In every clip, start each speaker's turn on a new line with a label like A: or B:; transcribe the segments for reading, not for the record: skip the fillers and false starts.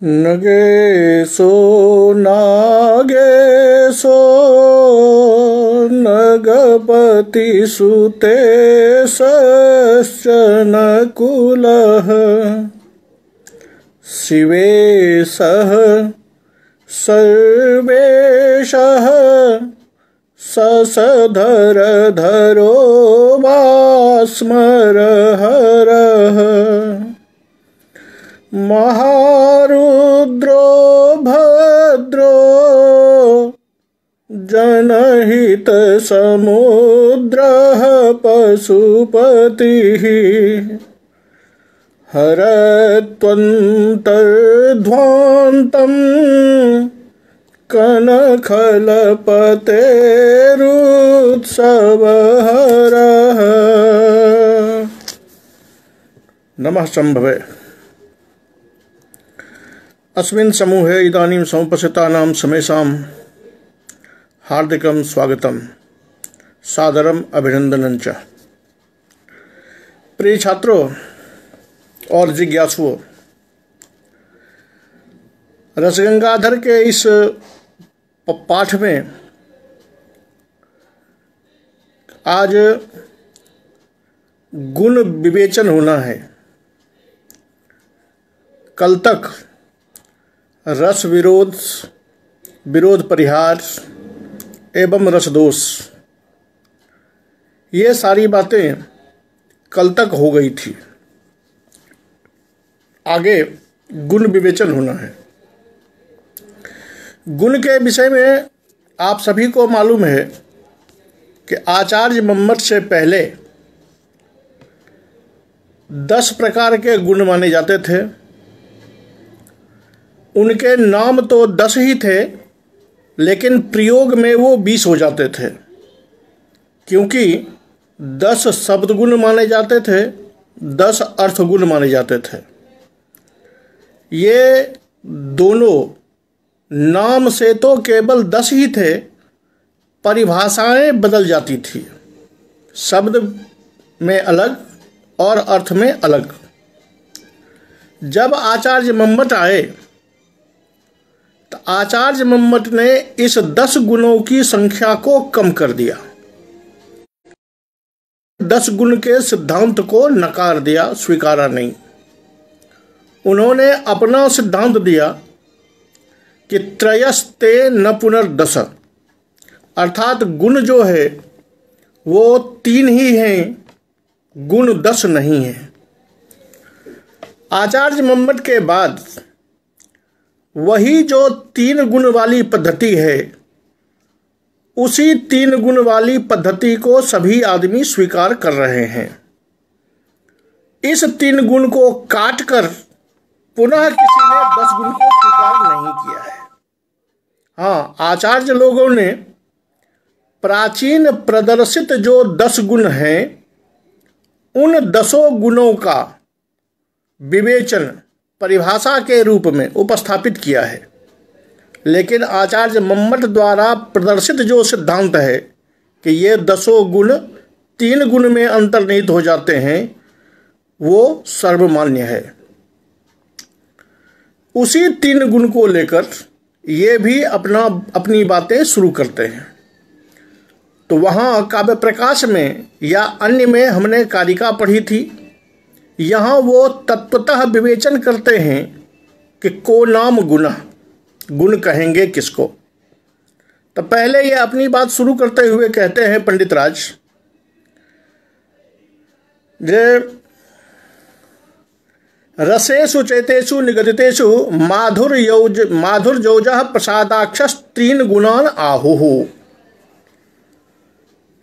A: नगेशो नागेशो नगपति सुते नकुलः शिवेशः सर्वेशः ससधरधरो वास्मरहरः महारुद्रो भद्रो जनहितसमुद्रः पशुपतिः हरत्वन्तर्ध्वान्तं कनखलपतेरुत्सवहरः। नमः शंभवे। अस्मिन् समूहे इदानीं समुपस्थितानां समेषां हार्दिकं स्वागतं सादरम् अभिनंदनं च। प्रिय छात्रों और जिज्ञासुओं, रसगंगाधर के इस पाठ में आज गुण विवेचन होना है। कल तक रस विरोध, विरोध परिहार एवं रसदोष, ये सारी बातें कल तक हो गई थी। आगे गुण विवेचन होना है। गुण के विषय में आप सभी को मालूम है कि आचार्य मम्मट से पहले 10 प्रकार के गुण माने जाते थे। उनके नाम तो 10 ही थे, लेकिन प्रयोग में वो 20 हो जाते थे, क्योंकि 10 शब्द गुण माने जाते थे, 10 अर्थ गुण माने जाते थे। ये दोनों नाम से तो केवल 10 ही थे, परिभाषाएं बदल जाती थी, शब्द में अलग और अर्थ में अलग। जब आचार्य मम्मट आए तो आचार्य मम्मट ने इस 10 गुणों की संख्या को कम कर दिया। 10 गुण के सिद्धांत को नकार दिया, स्वीकारा नहीं। उन्होंने अपना सिद्धांत दिया कि त्रयस्ते न पुनर्दश, अर्थात गुण जो है वो 3 ही हैं, गुण 10 नहीं है। आचार्य मम्मट के बाद वही जो 3 गुण वाली पद्धति है, उसी 3 गुण वाली पद्धति को सभी आदमी स्वीकार कर रहे हैं। इस 3 गुण को काटकर पुनः किसी ने 10 गुण को स्वीकार नहीं किया है। हाँ, आचार्य लोगों ने प्राचीन प्रदर्शित जो 10 गुण हैं, उन 10 गुणों का विवेचन परिभाषा के रूप में उपस्थापित किया है। लेकिन आचार्य मम्मट द्वारा प्रदर्शित जो सिद्धांत है कि ये 10 गुण 3 गुण में अंतर्निहित हो जाते हैं, वो सर्वमान्य है। उसी 3 गुण को लेकर ये भी अपनी बातें शुरू करते हैं। तो वहाँ काव्य प्रकाश में या अन्य में हमने कारिका पढ़ी थी। यहाँ वो तत्वतः विवेचन करते हैं कि को नाम गुणः, गुण कहेंगे किसको। तो पहले ये अपनी बात शुरू करते हुए कहते हैं पंडित राज, जे रसेषु चैतेषु निगदितेषु माधुर्योजः प्रसादाक्षस 3 गुणान आहुः।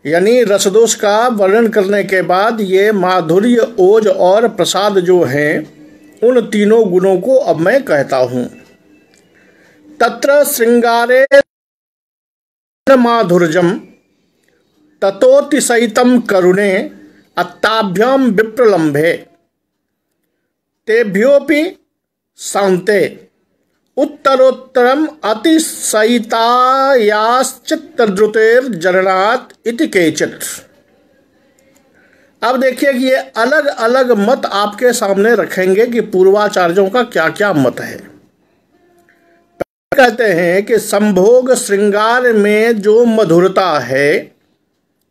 A: यानी रसदोष का वर्णन करने के बाद ये माधुर्य, ओज और प्रसाद जो हैं, उन 3 गुणों को अब मैं कहता हूँ। तत्र श्रृंगारे माधुर्यम ततोतिशयितं करुणे अत्ताभ्याम विप्रलम्भे तेभ्योपि शान्ते उत्तरोत्तरम अतिशयितायाश्चित्तद्रुतेर्जरणात् इति केचित्। अब देखिए कि ये अलग अलग मत आपके सामने रखेंगे कि पूर्वाचार्यों का क्या क्या मत है। कहते हैं कि संभोग श्रृंगार में जो मधुरता है,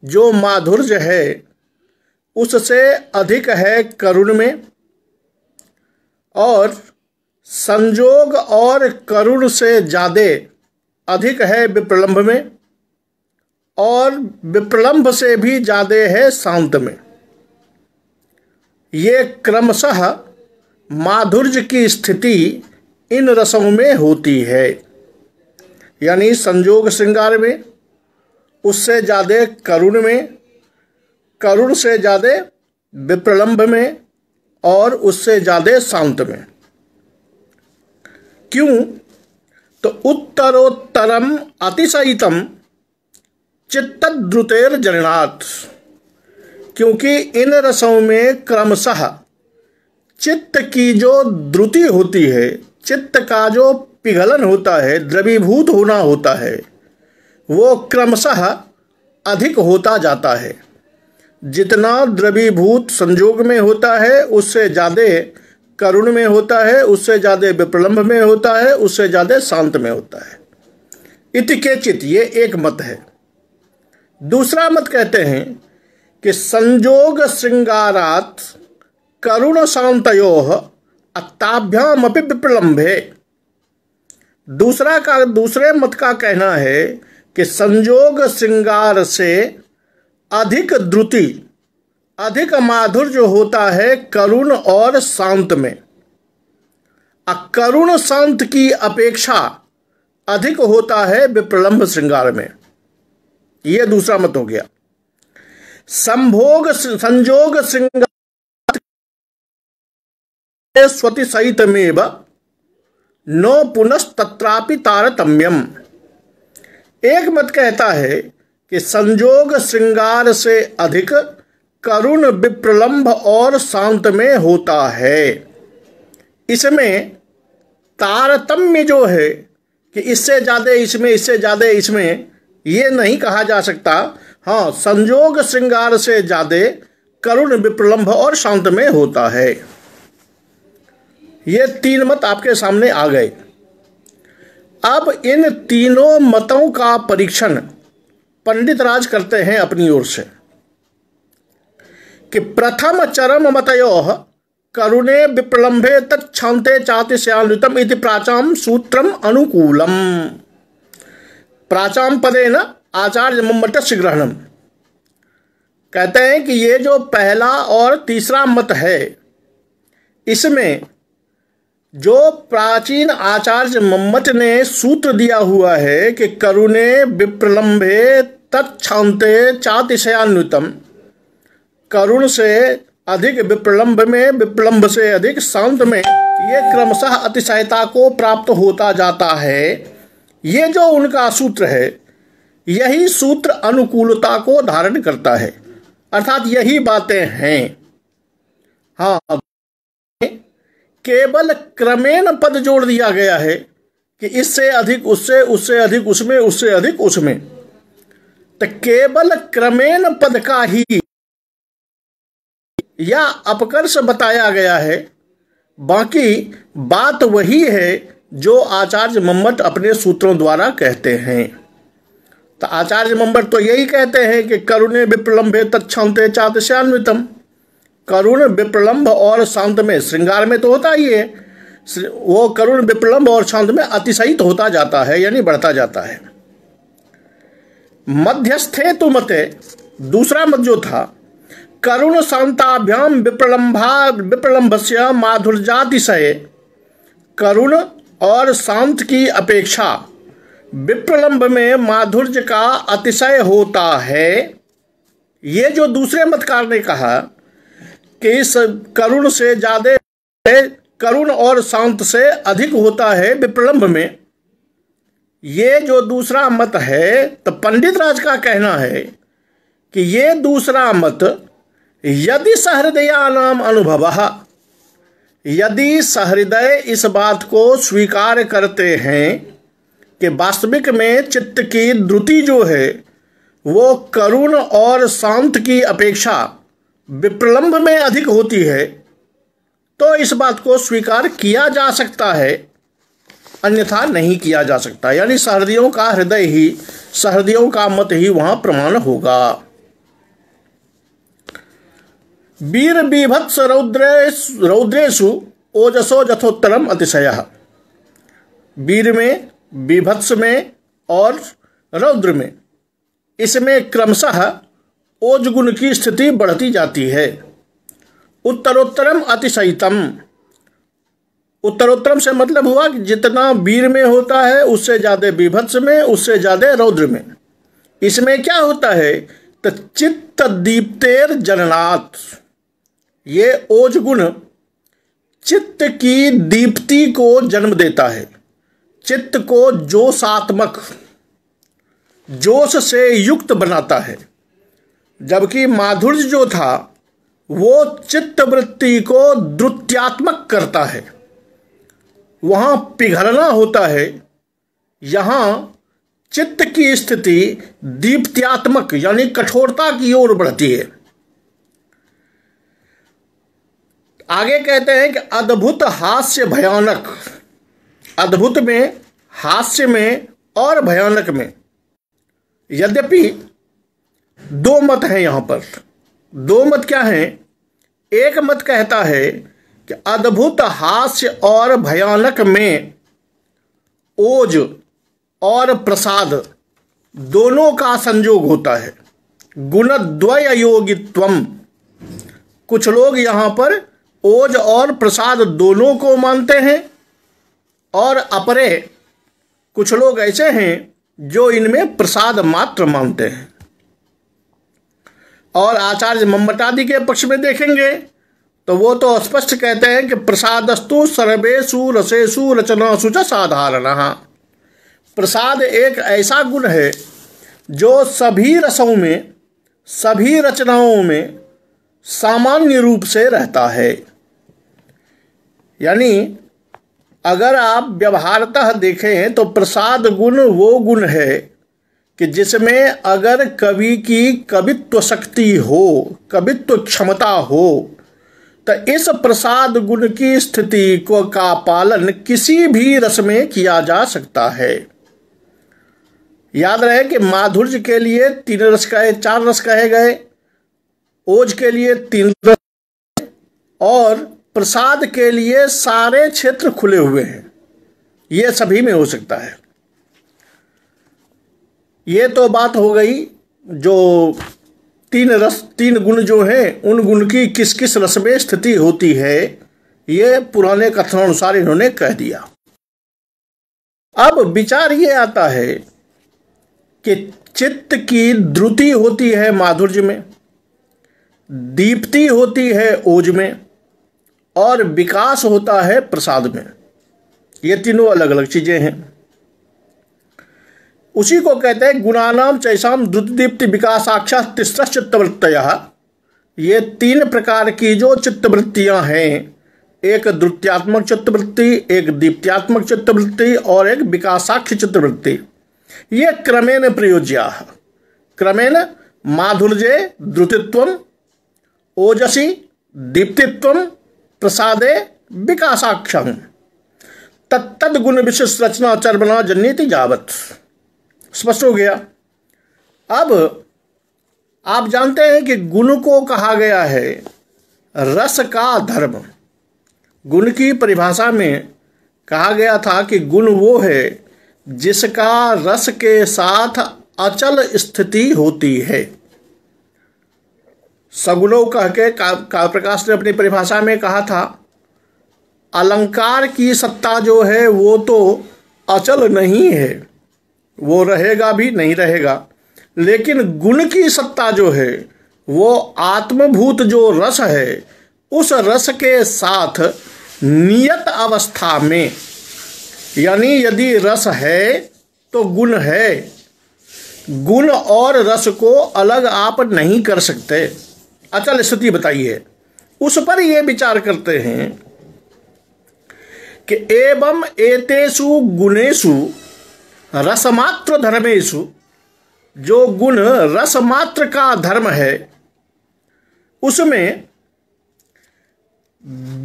A: जो माधुर्य है, उससे अधिक है करुण में, और संजोग और करुण से ज़्यादा अधिक है विप्रलंभ में, और विप्रलंभ से भी ज़्यादा है शांत में। ये क्रमशः माधुर्य की स्थिति इन रसों में होती है, यानी संजोग श्रृंगार में, उससे ज़्यादा करुण में, करुण से ज़्यादा विप्रलंभ में, और उससे ज़्यादा शांत में। क्यों? तो उत्तरोत्तरम अतिशयितम चित्तद्रुतेर जरणात्, क्योंकि इन रसों में क्रमशः चित्त की जो द्रुति होती है, चित्त का जो पिघलन होता है, द्रवीभूत होना होता है, वो क्रमशः अधिक होता जाता है। जितना द्रवीभूत संजोग में होता है उससे ज़्यादा करुण में होता है, उससे ज़्यादा विप्रलंभ में होता है, उससे ज़्यादा शांत में होता है। इति केचित्, ये एक मत है। दूसरा मत कहते हैं कि संजोग श्रृंगारात् करुण शांतयोः अत्ताभ्यामपि विप्रलंभे। दूसरे मत का कहना है कि संजोग श्रृंगार से अधिक द्रुति, अधिक माधुर्य होता है करुण और शांत में। करुण शांत की अपेक्षा अधिक होता है विप्रलंभ श्रृंगार में। यह दूसरा मत हो गया। संजोग श्रृंगार स्वति सहितमेव नो पुनस्तत्रापि तारतम्यम। एक मत कहता है कि संजोग श्रृंगार से अधिक करुण विप्रलंभ और शांत में होता है। इसमें तारतम्य जो है कि इससे ज़्यादा इसमें, इससे ज़्यादा इसमें, ये नहीं कहा जा सकता। हाँ, संजोग श्रृंगार से ज़्यादा करुण विप्रलंभ और शांत में होता है। ये तीन मत आपके सामने आ गए। अब इन तीनों मतों का परीक्षण पंडित राज करते हैं अपनी ओर से कि प्रथम चरम मतयोः करुणे विप्रलंभे तच्छान्ते चातिशयान्वितम इति प्राचाम सूत्रम अनुकूलम। प्राचाम पदेन आचार्य मम्मटस्य ग्रहणम। कहते हैं कि ये जो पहला और तीसरा मत है, इसमें जो प्राचीन आचार्य मम्मट ने सूत्र दिया हुआ है कि करुणे विप्रलंभे तच्छान्ते चातिशयान्वितम, करुण से अधिक विप्रलंभ में, विप्रलंभ से अधिक शांत में, ये क्रमशः अतिशयता को प्राप्त होता जाता है। ये जो उनका सूत्र है, यही सूत्र अनुकूलता को धारण करता है, अर्थात यही बातें हैं। हाँ, केवल क्रमेण पद जोड़ दिया गया है कि इससे अधिक उससे, उससे अधिक उसमें, उससे अधिक उसमें। तो केवल क्रमेण पद का ही या अपकर्ष बताया गया है, बाकी बात वही है जो आचार्य मम्मट अपने सूत्रों द्वारा कहते हैं। तो आचार्य मम्मट तो यही कहते हैं कि करुणे विप्रलंभे तच्छान्ते चातिशयान्वितम। करुण विप्रलंभ और शांत में, श्रृंगार में तो होता ही है, वो करुण विप्रलंभ और शांत में अतिशयित होता जाता है, यानी बढ़ता जाता है। मध्यस्थे तो मते, दूसरा मत जो था, करुण शांताभ्याम विप्रलंभस्य माधुर्यातिशय, करुण और शांत की अपेक्षा विप्रलंभ में माधुर्य का अतिशय होता है। ये जो दूसरे मतकार ने कहा कि इस करुण से ज़्यादा, करुण और शांत से अधिक होता है विप्रलंभ में, ये जो दूसरा मत है, तो पंडित राज का कहना है कि ये दूसरा मत यदि सहृदयानाम अनुभवः, यदि सहृदय इस बात को स्वीकार करते हैं कि वास्तविक में चित्त की द्रुति जो है वो करुण और शांत की अपेक्षा विप्रलंभ में अधिक होती है, तो इस बात को स्वीकार किया जा सकता है अन्यथा नहीं किया जा सकता। यानी सहृदयों का हृदय ही, सहृदयों का मत ही वहां प्रमाण होगा। वीर बीभत्स रौद्रेषु ओजसो जथोत्तरम अतिशयः। वीर में, बीभत्स में और रौद्र में, इसमें क्रमशः ओज गुण की स्थिति बढ़ती जाती है। उत्तरोत्तरम अतिशयितम, उत्तरोत्तरम से मतलब हुआ कि जितना वीर में होता है उससे ज्यादा बीभत्स में, उससे ज्यादा रौद्र में। इसमें क्या होता है, तो चित्त दीप्तेर जननात्, ये ओज गुण चित्त की दीप्ति को जन्म देता है, चित्त को जोशात्मक, जोश से युक्त बनाता है। जबकि माधुर्य जो था वो चित्त वृत्ति को द्रुत्यात्मक करता है, वहां पिघलना होता है। यहां चित्त की स्थिति दीप्त्यात्मक यानी कठोरता की ओर बढ़ती है। आगे कहते हैं कि अद्भुत हास्य भयानक, अद्भुत में, हास्य में और भयानक में। यद्यपि दो मत हैं यहां पर। दो मत क्या हैं? एक मत कहता है कि अद्भुत हास्य और भयानक में ओज और प्रसाद दोनों का संयोग होता है, गुणद्वय योगित्वम। कुछ लोग यहां पर ओज और प्रसाद दोनों को मानते हैं और अपरे कुछ लोग ऐसे हैं जो इनमें प्रसाद मात्र मानते हैं। और आचार्य मम्मटादि के पक्ष में देखेंगे तो वो तो स्पष्ट कहते हैं कि प्रसादस्तु सर्वेषु रसेषु रचनासु च साधारणः। प्रसाद एक ऐसा गुण है जो सभी रसों में, सभी रचनाओं में सामान्य रूप से रहता है। यानी अगर आप व्यवहारतः देखें तो प्रसाद गुण वो गुण है कि जिसमें अगर कवि की कवित्व शक्ति हो, कवित्व क्षमता हो, तो इस प्रसाद गुण की स्थिति को का पालन किसी भी रस में किया जा सकता है। याद रहे कि माधुर्य के लिए 3 रस कहे, 4 रस कहे गए, ओज के लिए 3 रस और प्रसाद के लिए सारे क्षेत्र खुले हुए हैं। ये सभी में हो सकता है। ये तो बात हो गई जो 3 रस, 3 गुण जो हैं उन गुण की किस किस रस में स्थिति होती है, ये पुराने कथनानुसार इन्होंने कह दिया। अब विचार ये आता है कि चित्त की द्रुति होती है माधुर्य में, दीप्ति होती है ओज में और विकास होता है प्रसाद में। ये तीनों अलग अलग चीजें हैं। उसी को कहते हैं गुणानाम चैसाम द्रुति दीप्ति विकासाक्षा तिस्र चित्तवृत्तयः। ये 3 प्रकार की जो चित्तवृत्तियां हैं, एक द्रुत्यात्मक चित्तवृत्ति, एक दीप्त्यात्मक चित्तवृत्ति और एक विकासाक्ष चित्तवृत्ति, ये क्रमेण प्रयोज्या। क्रमेण माधुर्ये द्रुतित्वम, ओजसी दीप्तित्वम, प्रसादे विकासाक्षम, तत्तद गुण विशिष्ट रचना चर्वना जन्यति जावत। स्पष्ट हो गया। अब आप जानते हैं कि गुण को कहा गया है रस का धर्म। गुण की परिभाषा में कहा गया था कि गुण वो है जिसका रस के साथ अचल स्थिति होती है। सगुणों कह के काव्य प्रकाश ने अपनी परिभाषा में कहा था, अलंकार की सत्ता जो है वो तो अचल नहीं है, वो रहेगा भी नहीं रहेगा, लेकिन गुण की सत्ता जो है वो आत्मभूत जो रस है, उस रस के साथ नियत अवस्था में, यानी यदि रस है तो गुण है। गुण और रस को अलग आप नहीं कर सकते। अचल स्थिति बताइए, उस पर ये विचार करते हैं कि एवं एतेषु गुणेषु रसमात्र धर्मेषु, जो गुण रसमात्र का धर्म है उसमें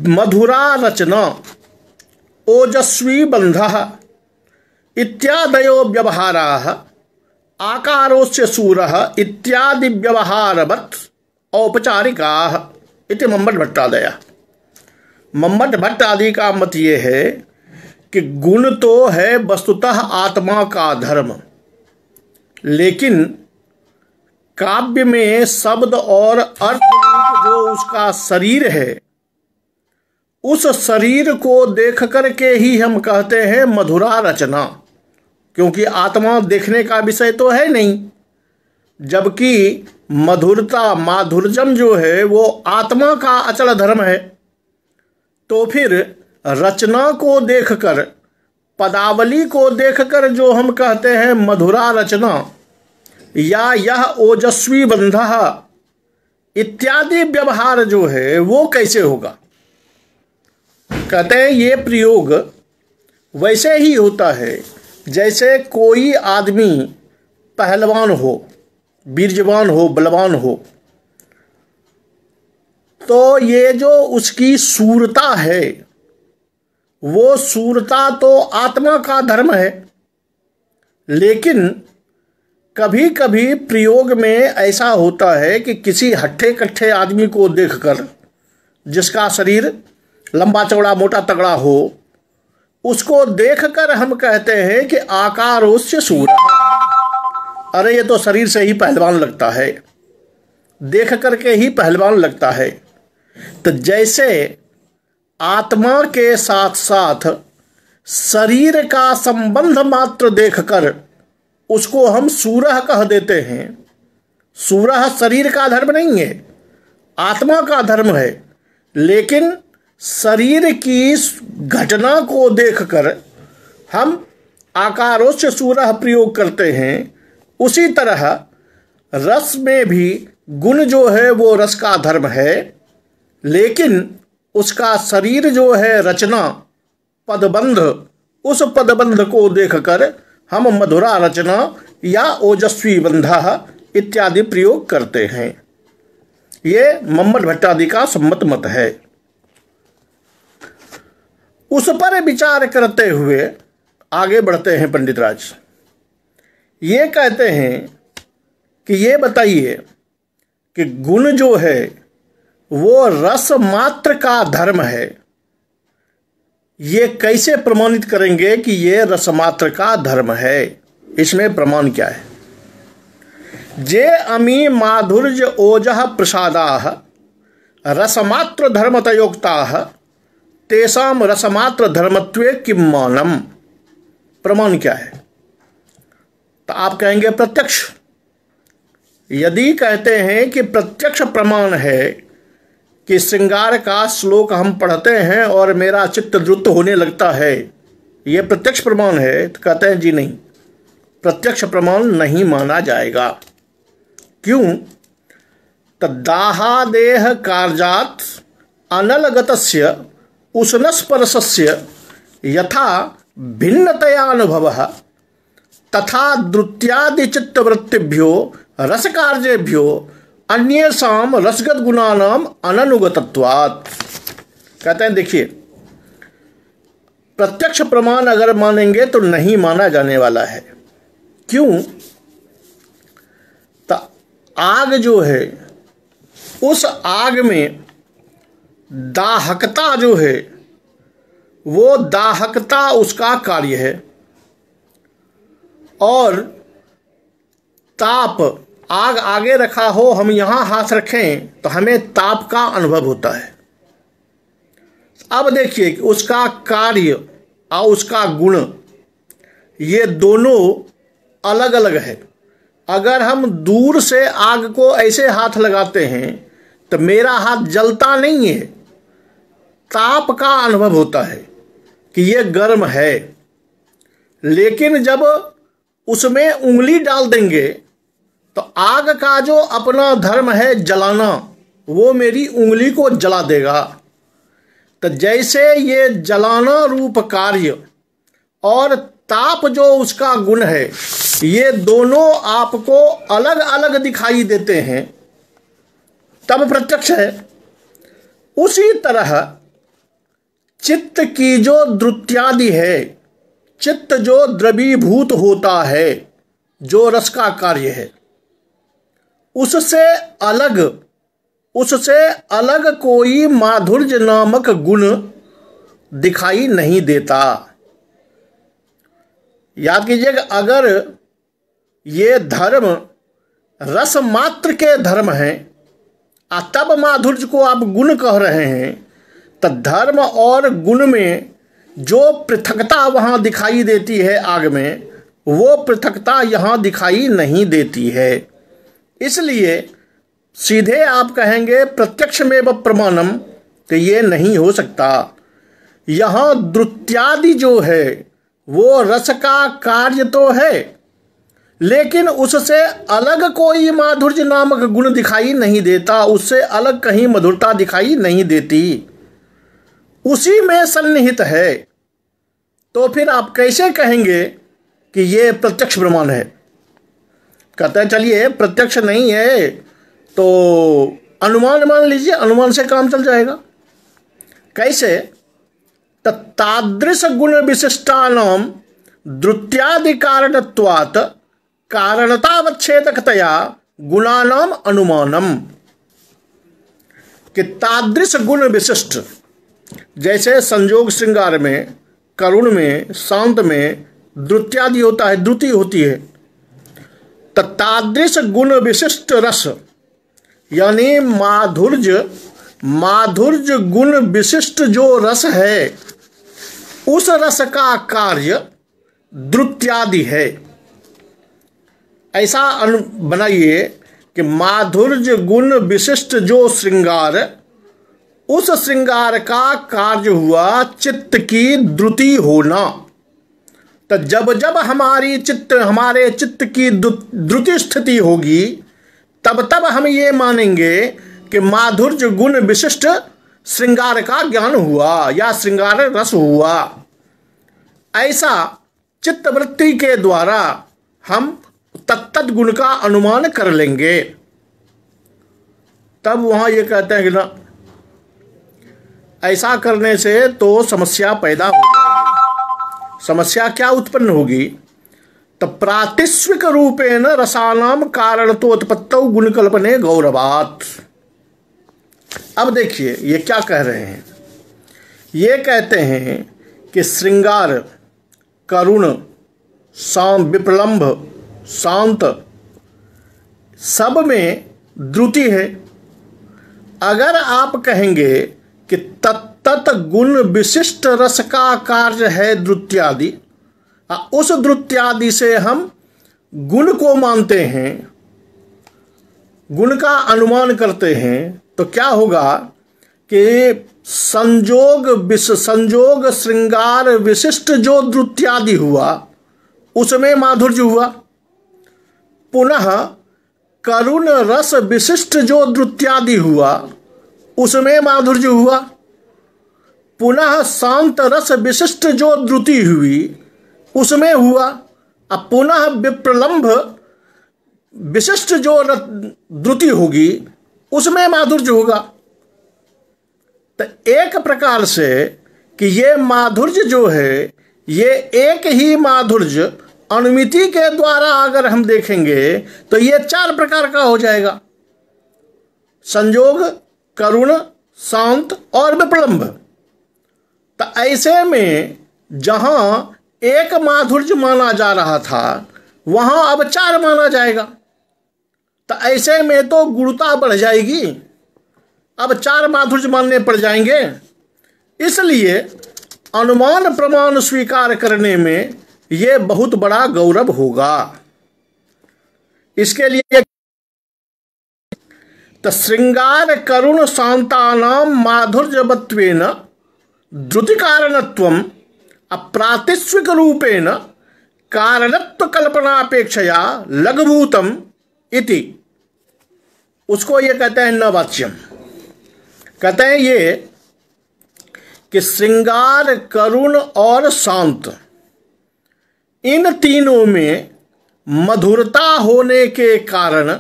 A: मधुरा रचना, ओजस्वी बंधः, इत्यादयो व्यवहाराः आकारोस्य सूरः इत्यादि व्यवहारवत् औपचारिकाः इति मम्मट भट्टादयः। मम्मट भट्ट आदि का मत ये है कि गुण तो है वस्तुतः आत्मा का धर्म, लेकिन काव्य में शब्द और अर्थ जो उसका शरीर है, उस शरीर को देख कर के ही हम कहते हैं मधुरा रचना, क्योंकि आत्मा देखने का विषय तो है नहीं, जबकि मधुरता माधुर्यम जो है वो आत्मा का अचल धर्म है। तो फिर रचना को देखकर, पदावली को देखकर जो हम कहते हैं मधुरा रचना या यह ओजस्वी बंधः इत्यादि व्यवहार जो है वो कैसे होगा? कहते हैं ये प्रयोग वैसे ही होता है जैसे कोई आदमी पहलवान हो, वीरजवान हो, बलवान हो, तो ये जो उसकी सूरता है वो सूरता तो आत्मा का धर्म है, लेकिन कभी कभी प्रयोग में ऐसा होता है कि किसी हट्ठे कट्ठे आदमी को देखकर, जिसका शरीर लंबा चौड़ा मोटा तगड़ा हो, उसको देखकर हम कहते हैं कि आकारोस्य सूरः, अरे ये तो शरीर से ही पहलवान लगता है, देख करके ही पहलवान लगता है। तो जैसे आत्मा के साथ साथ शरीर का संबंध मात्र देखकर उसको हम सूरह कह देते हैं। सूरह शरीर का धर्म नहीं है, आत्मा का धर्म है, लेकिन शरीर की घटना को देखकर हम आकारोस्य सूरह प्रयोग करते हैं। उसी तरह रस में भी गुण जो है वो रस का धर्म है, लेकिन उसका शरीर जो है रचना पदबंध, उस पदबंध को देखकर हम मधुरा रचना या ओजस्वी बंधः इत्यादि प्रयोग करते हैं। ये मम्मट भट्टादि का सम्मत मत है। उस पर विचार करते हुए आगे बढ़ते हैं पंडित राज। ये कहते हैं कि ये बताइए कि गुण जो है वो रस मात्र का धर्म है, ये कैसे प्रमाणित करेंगे कि ये रस मात्र का धर्म है? इसमें प्रमाण क्या है? जे अमी माधुर्य ओजः प्रसादाः रसमात्र धर्मतयोक्ताः तेषां रसमात्र धर्मत्वे किं मानम। प्रमाण क्या है? तो आप कहेंगे प्रत्यक्ष। यदि कहते हैं कि प्रत्यक्ष प्रमाण है कि श्रृंगार का श्लोक हम पढ़ते हैं और मेरा चित्त द्रुत होने लगता है, ये प्रत्यक्ष प्रमाण है, तो कहते हैं जी नहीं, प्रत्यक्ष प्रमाण नहीं माना जाएगा। क्यों? तद्दाहादेह कार्यात् अनलगतस्य उष्णस्पर्शस्य यथा भिन्नतया अनुभवः तथा द्रुत्यादि चित्तवृत्तिभ्यो रसकार्येभ्यो अन्येषां रसगत गुणानाम अननुगतत्वात्। कहते हैं देखिए, प्रत्यक्ष प्रमाण अगर मानेंगे तो नहीं माना जाने वाला है। क्यों? तो आग जो है, उस आग में दाहकता जो है, वो दाहकता उसका कार्य है, और ताप, आग आगे रखा हो, हम यहाँ हाथ रखें तो हमें ताप का अनुभव होता है। अब देखिए कि उसका कार्य और उसका गुण, ये दोनों अलग अलग है। अगर हम दूर से आग को ऐसे हाथ लगाते हैं तो मेरा हाथ जलता नहीं है, ताप का अनुभव होता है कि ये गर्म है। लेकिन जब उसमें उंगली डाल देंगे तो आग का जो अपना धर्म है जलाना, वो मेरी उंगली को जला देगा। तो जैसे ये जलाना रूप कार्य और ताप जो उसका गुण है, ये दोनों आपको अलग अलग दिखाई देते हैं, तब प्रत्यक्ष है। उसी तरह चित्त की जो द्रुत्यादि है, चित्त जो द्रवीभूत होता है, जो रस का कार्य है, उससे अलग कोई माधुर्य नामक गुण दिखाई नहीं देता। याद कीजिएगा, अगर ये धर्म रस मात्र के धर्म हैं, तब माधुर्य को आप गुण कह रहे हैं, तो धर्म और गुण में जो पृथकता वहाँ दिखाई देती है आग में, वो पृथकता यहाँ दिखाई नहीं देती है। इसलिए सीधे आप कहेंगे प्रत्यक्ष में प्रमाणम, तो ये नहीं हो सकता। यहाँ द्रुत्यादि जो है वो रस का कार्य तो है, लेकिन उससे अलग कोई माधुर्य नामक गुण दिखाई नहीं देता, उससे अलग कहीं मधुरता दिखाई नहीं देती, उसी में सन्निहित है। तो फिर आप कैसे कहेंगे कि ये प्रत्यक्ष प्रमाण है? कहते हैं चलिए प्रत्यक्ष नहीं है तो अनुमान मान लीजिए, अनुमान से काम चल जाएगा। कैसे? तादृश गुण विशिष्टानाम द्रुत्यादि कारणत्वात् कारणतावच्छेदकतया गुणानाम अनुमानम। कि तादृश गुण विशिष्ट, जैसे संजोग श्रृंगार में, करुण में, शांत में द्रुत्यादि होता है, द्रुति होती है, तादृश गुण विशिष्ट रस, यानी माधुर्य गुण विशिष्ट जो रस है, उस रस का कार्य द्रुत्यादि है। ऐसा बनाइए कि माधुर्य गुण विशिष्ट जो श्रृंगार, उस श्रृंगार का कार्य हुआ चित्त की द्रुति होना। तो जब जब हमारे चित्त की द्रुति स्थिति होगी, तब तब हम ये मानेंगे कि माधुर्य गुण विशिष्ट श्रृंगार का ज्ञान हुआ या श्रृंगार रस हुआ। ऐसा चित्तवृत्ति के द्वारा हम तत्त गुण का अनुमान कर लेंगे। तब वहां ये कहते हैं कि ना, ऐसा करने से तो समस्या पैदा हो जाएगी। समस्या क्या उत्पन्न होगी? तो प्रातिस्विक रूपेण रसानाम कारणतोत्पत्तौ गुणकल्पने गौरवात्। अब देखिए ये क्या कह रहे हैं। ये कहते हैं कि श्रृंगार, करुण, विप्रलंभ, शांत, सब में द्रुति है। अगर आप कहेंगे कि तत्त गुण विशिष्ट रस का कार्य है द्रुत्यादि, उस द्रुत्यादि से हम गुण को मानते हैं, गुण का अनुमान करते हैं, तो क्या होगा कि संजोग श्रृंगार विशिष्ट जो द्रुत्यादि हुआ, उसमें माधुर्य हुआ। पुनः करुण रस विशिष्ट जो द्रुत्यादि हुआ, उसमें माधुर्य हुआ। पुनः शांत रस विशिष्ट जो द्रुति हुई, उसमें हुआ। अब पुनः विप्रलंभ विशिष्ट जो द्रुति होगी, उसमें माधुर्य होगा। तो एक प्रकार से कि ये माधुर्य जो है, ये एक ही माधुर्य अनुमिति के द्वारा अगर हम देखेंगे तो ये 4 प्रकार का हो जाएगा: संजोग, करुण, शांत और विप्रलंभ। तो ऐसे में जहां एक माधुर्य माना जा रहा था, वहां अब 4 माना जाएगा। तो ऐसे में तो गुणता बढ़ जाएगी, अब 4 माधुर्य मानने पड़ जाएंगे। इसलिए अनुमान प्रमाण स्वीकार करने में यह बहुत बड़ा गौरव होगा। इसके लिए तो श्रृंगार करुण शांतानाम माधुर्यवत्वेन द्रुति कारणत्वम अप्रातिस्विक रूपेण कारणत्व कल्पनापेक्षया लघुभूतम इति। उसको ये कहते हैं नवाच्यम। कहते हैं ये कि श्रृंगार, करुण और शांत, इन तीनों में मधुरता होने के कारण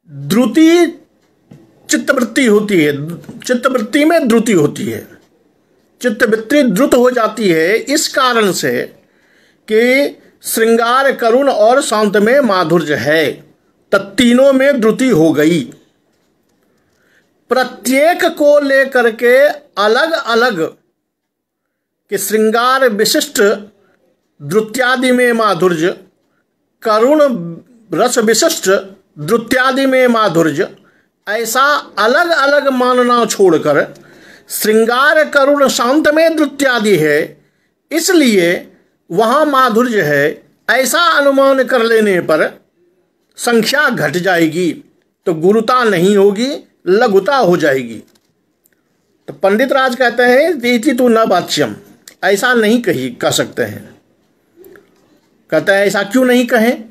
A: द्रुति चित्तवृत्ति होती है, चित्तवृत्ति में द्रुति होती है। चित्तवृत्ति द्रुत हो जाती है इस कारण से कि श्रृंगार, करुण और शांत में माधुर्य है, तो तीनों में द्रुति हो गई। प्रत्येक को लेकर के अलग अलग कि श्रृंगार विशिष्ट द्रुत्यादि में माधुर्य, करुण रस विशिष्ट द्रुत्यादि में माधुर्य, ऐसा अलग अलग मानना छोड़कर श्रृंगार, करुण, शांत में द्रुत्यादि है, इसलिए वहाँ माधुर्य है, ऐसा अनुमान कर लेने पर संख्या घट जाएगी, तो गुरुता नहीं होगी, लघुता हो जाएगी। तो पंडित राज कहते हैं इति तु न वाच्यम, ऐसा नहीं कह सकते हैं। कहते हैं ऐसा क्यों नहीं कहें,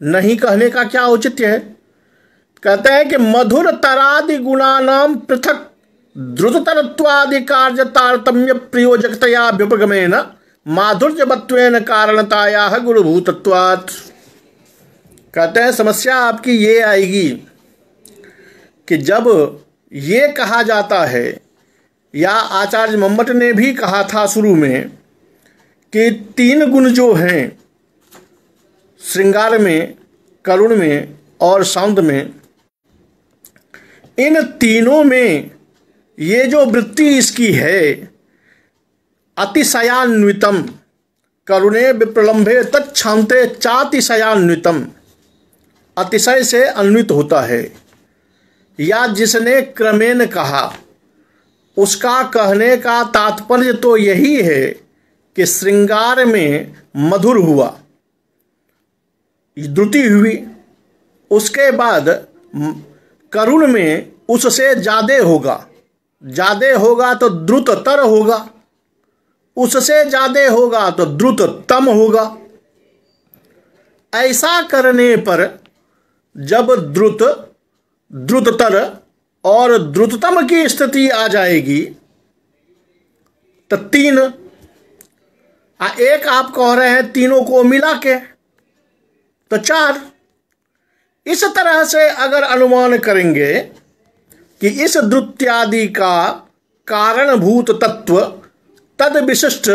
A: नहीं कहने का क्या औचित्य है? कहते हैं कि मधुर तरादि गुणानाम पृथक द्रुततरत्वादि कार्य तारतम्य प्रयोजकतया व्युपगमेन माधुर्यवत्वेन कारणताया गुरुभूतत्वात्। कहते हैं समस्या आपकी ये आएगी कि जब ये कहा जाता है, या आचार्य मम्मट ने भी कहा था शुरू में, कि तीन गुण जो हैं श्रृंगार में, करुण में और शांत में, इन तीनों में ये जो वृत्ति इसकी है अतिशयान्वितम, करुणे विप्रलंभे तच्छांते चातिशयान्वितम, अतिशय से अन्वित होता है। या जिसने क्रमेण कहा, उसका कहने का तात्पर्य तो यही है कि श्रृंगार में मधुर हुआ, द्रुति हुई, उसके बाद करुण में उससे ज्यादा होगा, ज्यादा होगा तो द्रुततर होगा, उससे ज्यादा होगा तो द्रुततम होगा। ऐसा करने पर जब द्रुततर और द्रुततम की स्थिति आ जाएगी तो तीन, एक आप कह रहे हैं तीनों को मिला के तो चार। इस तरह से अगर अनुमान करेंगे कि इस द्रुत्यादि का कारणभूत तत्व तद विशिष्ट,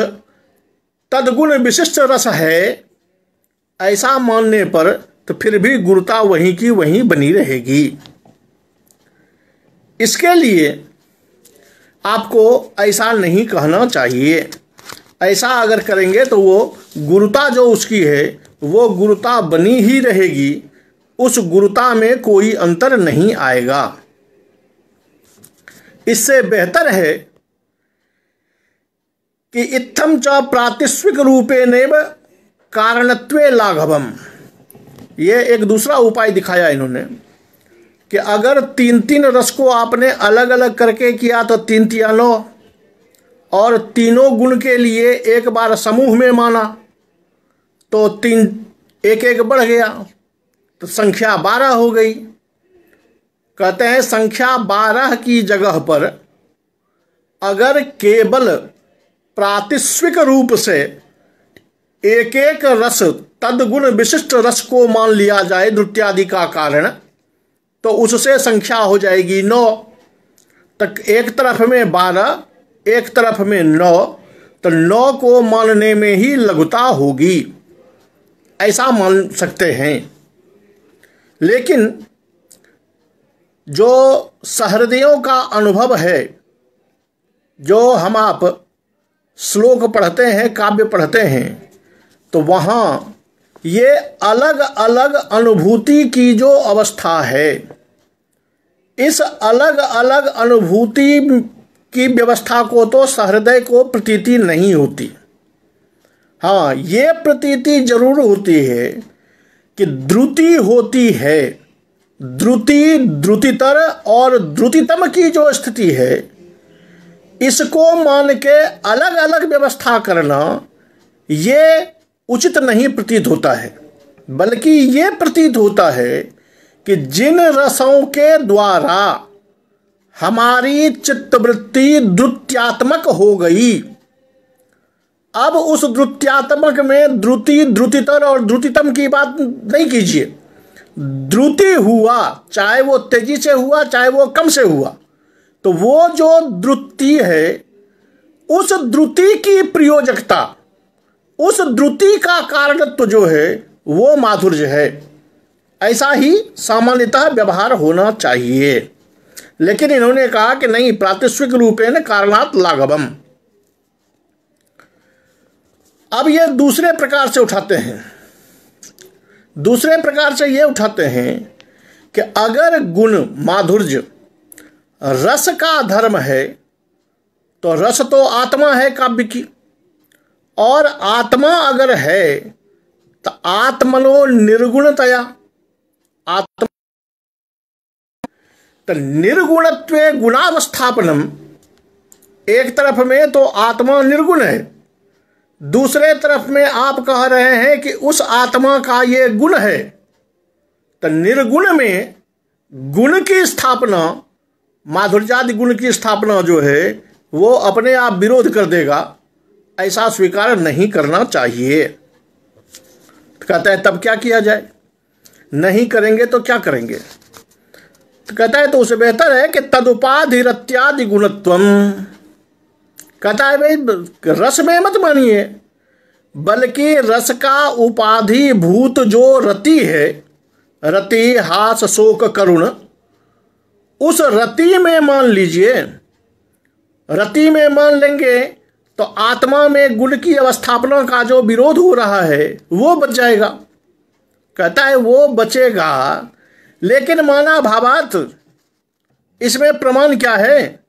A: तदगुण विशिष्ट रस है, ऐसा मानने पर तो फिर भी गुरुता वहीं की वहीं बनी रहेगी। इसके लिए आपको ऐसा नहीं कहना चाहिए। ऐसा अगर करेंगे तो वो गुरुता जो उसकी है वो गुरुता बनी ही रहेगी, उस गुरुता में कोई अंतर नहीं आएगा। इससे बेहतर है कि इत्थम च प्रातिस्विक रूपेणैव कारणत्वे लाघवम, ये एक दूसरा उपाय दिखाया इन्होंने कि अगर तीन तीन रस को आपने अलग अलग करके किया तो तीन तिया नौ, और तीनों गुण के लिए एक बार समूह में माना तो तीन एक एक बढ़ गया, तो संख्या 12 हो गई। कहते हैं संख्या 12 की जगह पर अगर केवल प्रातिस्विक रूप से एक एक रस तदगुण विशिष्ट रस को मान लिया जाए द्रुत्यादि का कारण, तो उससे संख्या हो जाएगी 9। तक एक तरफ में 12, एक तरफ में 9, तो 9 को मानने में ही लघुता होगी, ऐसा मान सकते हैं। लेकिन जो सहृदयों का अनुभव है, जो हम आप श्लोक पढ़ते हैं, काव्य पढ़ते हैं, तो वहाँ ये अलग अलग अनुभूति की जो अवस्था है, इस अलग अलग अनुभूति की व्यवस्था को तो सहृदय को प्रतीति नहीं होती। हाँ, ये प्रतीति जरूर होती है कि द्रुति होती है, द्रुति, द्रुतितर और द्रुतितम की जो स्थिति है, इसको मान के अलग अलग व्यवस्था करना ये उचित नहीं प्रतीत होता है। बल्कि ये प्रतीत होता है कि जिन रसों के द्वारा हमारी चित्तवृत्ति द्रुत्यात्मक हो गई, अब उस द्रुत्यात्मक में द्रुति, द्रुतितर और द्रुतितम की बात नहीं कीजिए। द्रुति हुआ, चाहे वो तेजी से हुआ चाहे वो कम से हुआ, तो वो जो द्रुति है उस द्रुति की प्रयोजकता, उस द्रुति का कारणत्व जो है वो माधुर्य है। ऐसा ही सामान्यतः व्यवहार होना चाहिए। लेकिन इन्होंने कहा कि नहीं, प्रातिस्विक रूपेण कारणात् लाघवम। अब ये दूसरे प्रकार से उठाते हैं, दूसरे प्रकार से ये उठाते हैं कि अगर गुण माधुर्य रस का धर्म है तो रस तो आत्मा है काव्य की, और आत्मा अगर है तो आत्मनो निर्गुणतया, आत्मा तो निर्गुणत्वे गुणावस्थापनम, एक तरफ में तो आत्मा निर्गुण है, दूसरे तरफ में आप कह रहे हैं कि उस आत्मा का ये गुण है, तो निर्गुण में गुण की स्थापना, माधुर्यादि गुण की स्थापना जो है वो अपने आप विरोध कर देगा। ऐसा स्वीकार नहीं करना चाहिए। तो कहता है तब क्या किया जाए? नहीं करेंगे तो क्या करेंगे? तो कहता है तो उससे बेहतर है कि तदुपाधिरत्यादि गुणत्वम। कहता है भाई रस में मत मानिए, बल्कि रस का उपाधि भूत जो रति है, रति हास शोक करुण, उस रति में मान लीजिए। रति में मान लेंगे तो आत्मा में गुण की अवस्थापना का जो विरोध हो रहा है वो बच जाएगा। कहता है वो बचेगा, लेकिन माना भावार्थ, इसमें प्रमाण क्या है?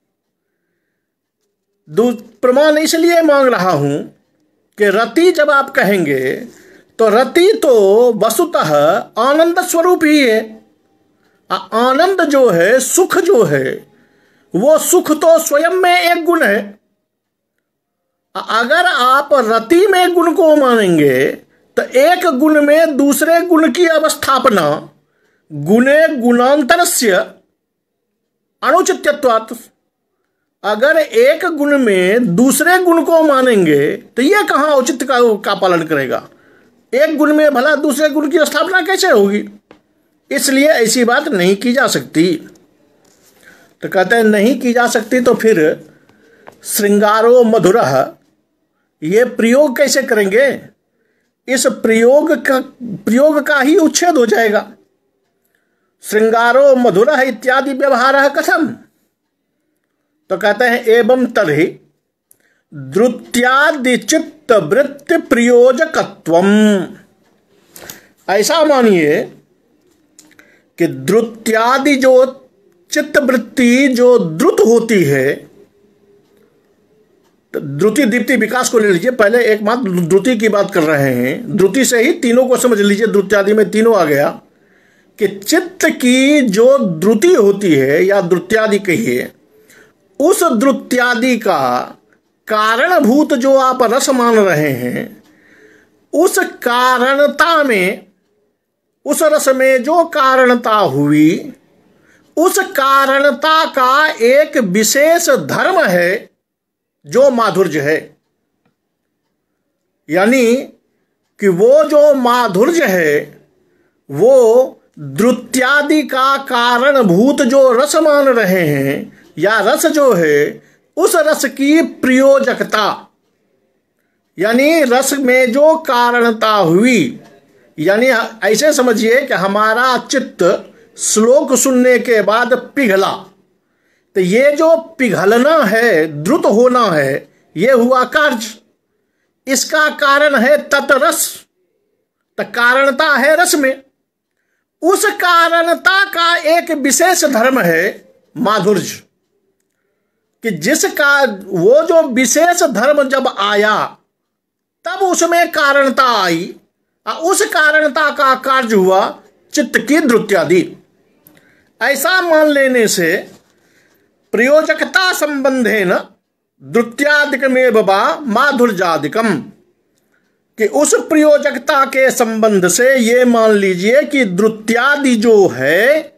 A: प्रमाण इसलिए मांग रहा हूं कि रति जब आप कहेंगे तो रति तो वस्तुतः आनंद स्वरूप ही है। आनंद जो है, सुख जो है, वो सुख तो स्वयं में एक गुण है। अगर आप रति में गुण को मानेंगे तो एक गुण में दूसरे गुण की अवस्थापना गुणे गुणांतरस्य अनुचित्यत्वात्। अगर एक गुण में दूसरे गुण को मानेंगे तो यह कहाँ औचित्य का पालन करेगा? एक गुण में भला दूसरे गुण की स्थापना कैसे होगी? इसलिए ऐसी बात नहीं की जा सकती। तो कहते हैं नहीं की जा सकती, तो फिर श्रृंगारो मधुरः ये प्रयोग कैसे करेंगे? इस प्रयोग का ही उच्छेद हो जाएगा। श्रृंगारो मधुरः इत्यादि व्यवहारः कथम? तो कहते हैं एवं तर्हि द्रुत्यादि चित्त वृत्ति प्रयोजकत्वम। ऐसा मानिए कि द्रुत्यादि जो चित्त वृत्ति जो द्रुत होती है, तो द्रुति दीप्ति विकास को ले लीजिए। पहले एक बात द्रुति की बात कर रहे हैं, द्रुति से ही तीनों को समझ लीजिए। द्रुत्यादि में तीनों आ गया कि चित्त की जो द्रुति होती है या द्रुत्यादि कहिए, उस द्रुत्यादि का कारणभूत जो आप रस मान रहे हैं, उस कारणता में, उस रस में जो कारणता हुई, उस कारणता का एक विशेष धर्म है जो माधुर्य है। यानी कि वो जो माधुर्य है वो द्रुत्यादि का कारणभूत जो रस मान रहे हैं, या रस जो है उस रस की प्रयोजकता, यानी रस में जो कारणता हुई। यानी ऐसे समझिए कि हमारा चित्त श्लोक सुनने के बाद पिघला, तो ये जो पिघलना है, द्रुत होना है, ये हुआ कार्य। इसका कारण है तत्रस, तो कारणता है रस में। उस कारणता का एक विशेष धर्म है माधुर्य, कि जिसका वो जो विशेष धर्म जब आया तब उसमें कारणता आई, और उस कारणता का कार्य हुआ चित्त की द्रुत्यादि। ऐसा मान लेने से प्रयोजकता संबंधेन द्रुत्यादिकमेव वा माधुर्यादिकम, कि उस प्रयोजकता के संबंध से ये मान लीजिए कि द्रुत्यादि जो है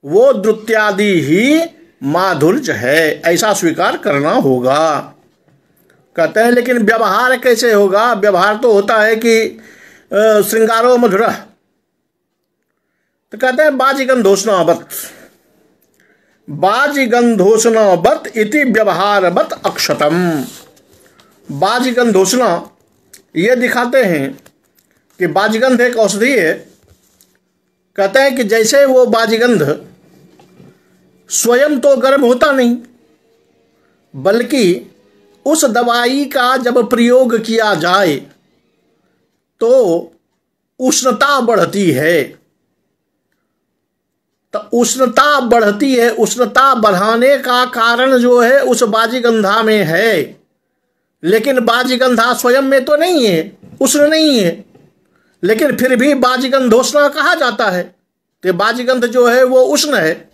A: वो द्रुत्यादि ही माधुर्य है, ऐसा स्वीकार करना होगा। कहते हैं लेकिन व्यवहार कैसे होगा? व्यवहार तो होता है कि श्रृंगारो मधुरः, तो कहते हैं बाजिगंधोष्णावत्। बाजिगंधोष्णवत् इति व्यवहारवत् अक्षतम। बाजिगंधोष्ण ये दिखाते हैं कि बाजिगंध एक औषधि है। कहते हैं कि जैसे वो बाजिगंध स्वयं तो गर्म होता नहीं, बल्कि उस दवाई का जब प्रयोग किया जाए तो उष्णता बढ़ती है। तो उष्णता बढ़ती है, उष्णता बढ़ाने का कारण जो है उस बाजिगंधा में है, लेकिन बाजिगंधा स्वयं में तो नहीं है, उष्ण नहीं है, लेकिन फिर भी बाजिगंधोष्ण कहा जाता है। तो बाजिगंध जो है वो उष्ण है,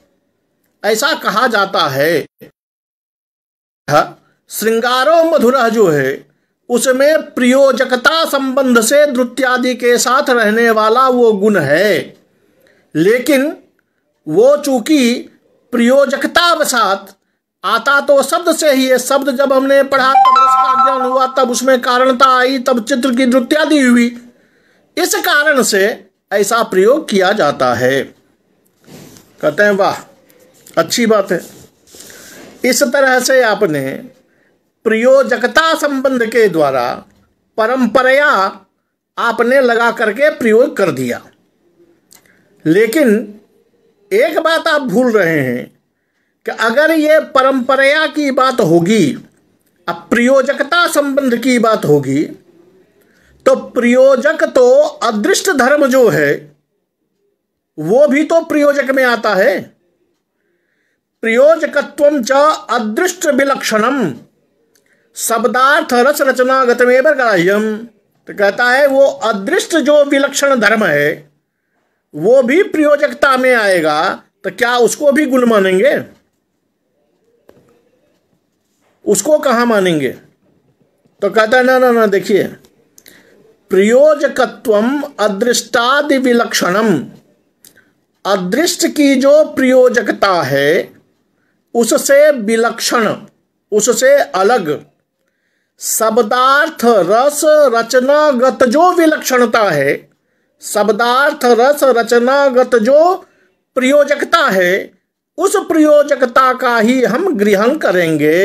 A: ऐसा कहा जाता है। श्रृंगारो मधुरः जो है उसमें प्रयोजकता संबंध से द्रुत्यादि के साथ रहने वाला वो गुण है, लेकिन वो चूंकि प्रयोजकतावशात आता तो शब्द से ही है। शब्द जब हमने पढ़ा तब उसका ज्ञान हुआ, तब उसमें कारणता आई, तब चित्र की द्रुत्यादि हुई। इस कारण से ऐसा प्रयोग किया जाता है। कहते हैं वाह, अच्छी बात है। इस तरह से आपने प्रयोजकता संबंध के द्वारा परंपराया आपने लगा करके प्रयोग कर दिया। लेकिन एक बात आप भूल रहे हैं कि अगर ये परंपराया की बात होगी, अब प्रयोजकता संबंध की बात होगी, तो प्रयोजक तो अदृष्ट धर्म जो है वो भी तो प्रयोजक में आता है। प्रयोजकत्वं च अदृष्ट विलक्षणम शब्दार्थ रस रचनागतमेव ग्राह्यम। तो कहता है वो अदृष्ट जो विलक्षण धर्म है वो भी प्रयोजकता में आएगा, तो क्या उसको भी गुण मानेंगे? उसको कहाँ मानेंगे? तो कहता है ना ना ना, देखिए, प्रयोजकत्वम अदृष्टादि विलक्षणम, अदृष्ट की जो प्रयोजकता है उससे विलक्षण, उससे अलग, शब्दार्थ रस रचनागत जो विलक्षणता है, शब्दार्थ रस रचनागत जो प्रयोजकता है, उस प्रयोजकता का ही हम ग्रहण करेंगे।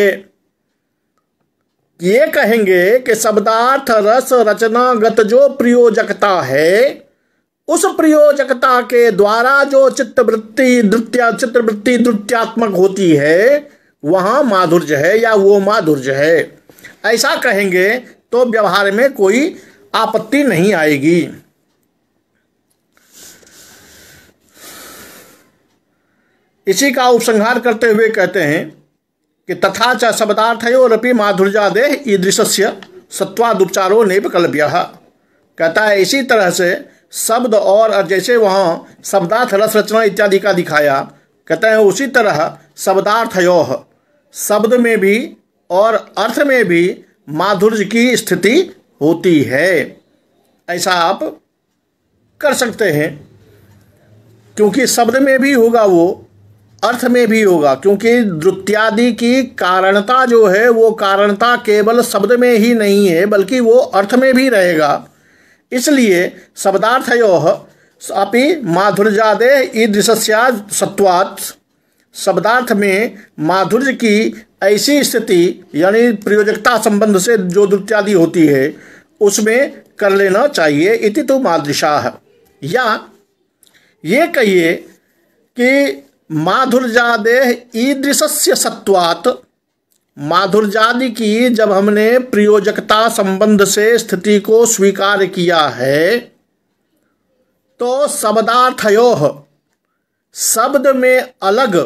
A: ये कहेंगे कि शब्दार्थ रस रचनागत जो प्रयोजकता है, उस प्रयोजकता के द्वारा जो चित्तवृत्ति द्रुत्यात्मक होती है वहाँ माधुर्य है या वो माधुर्य है, ऐसा कहेंगे तो व्यवहार में कोई आपत्ति नहीं आएगी। इसी का उपसंहार करते हुए कहते हैं कि तथा च शब्दार्थयोरपि माधुर्यादेः ईदृशस्य सत्वादुपचारो नैवकल्प्यः। कहता है इसी तरह से शब्द और जैसे वहाँ शब्दार्थ रस रचना इत्यादि का दिखाया, कहते हैं उसी तरह शब्दार्थयोः, शब्द में भी और अर्थ में भी माधुर्य की स्थिति होती है। ऐसा आप कर सकते हैं, क्योंकि शब्द में भी होगा वो, अर्थ में भी होगा, क्योंकि द्रुत्यादि की कारणता जो है वो कारणता केवल शब्द में ही नहीं है बल्कि वो अर्थ में भी रहेगा। इसलिए शब्दार्थयोः अपि माधुर्यादेः ईदृशस्या सत्वात्, शब्दार्थ में माधुर्य की ऐसी स्थिति यानी प्रयोजकता संबंध से जो द्रुत्यादि होती है उसमें कर लेना चाहिए। इति तो मादृशाः, या ये कहिए कि माधुर्यादेः ईदृशस्य सत्वात्, माधुर्यादि की जब हमने प्रयोजकता संबंध से स्थिति को स्वीकार किया है तो शब्दार्थयोः, शब्द में अलग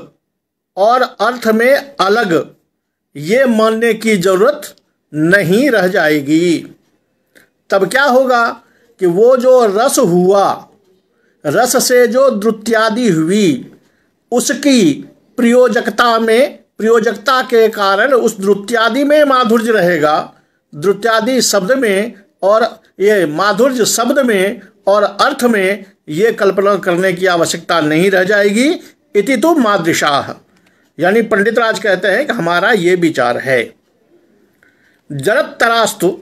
A: और अर्थ में अलग, ये मानने की जरूरत नहीं रह जाएगी। तब क्या होगा कि वो जो रस हुआ, रस से जो द्रुत्यादि हुई, उसकी प्रयोजकता में, प्रयोजकता के कारण उस द्रुत्यादि में माधुर्य रहेगा, द्रुत्यादि शब्द में, और ये माधुर्य शब्द में और अर्थ में, ये कल्पना करने की आवश्यकता नहीं रह जाएगी। इति तो मादृशाः, यानी पंडित राज कहते हैं कि हमारा ये विचार है। जरत्तरास्तु,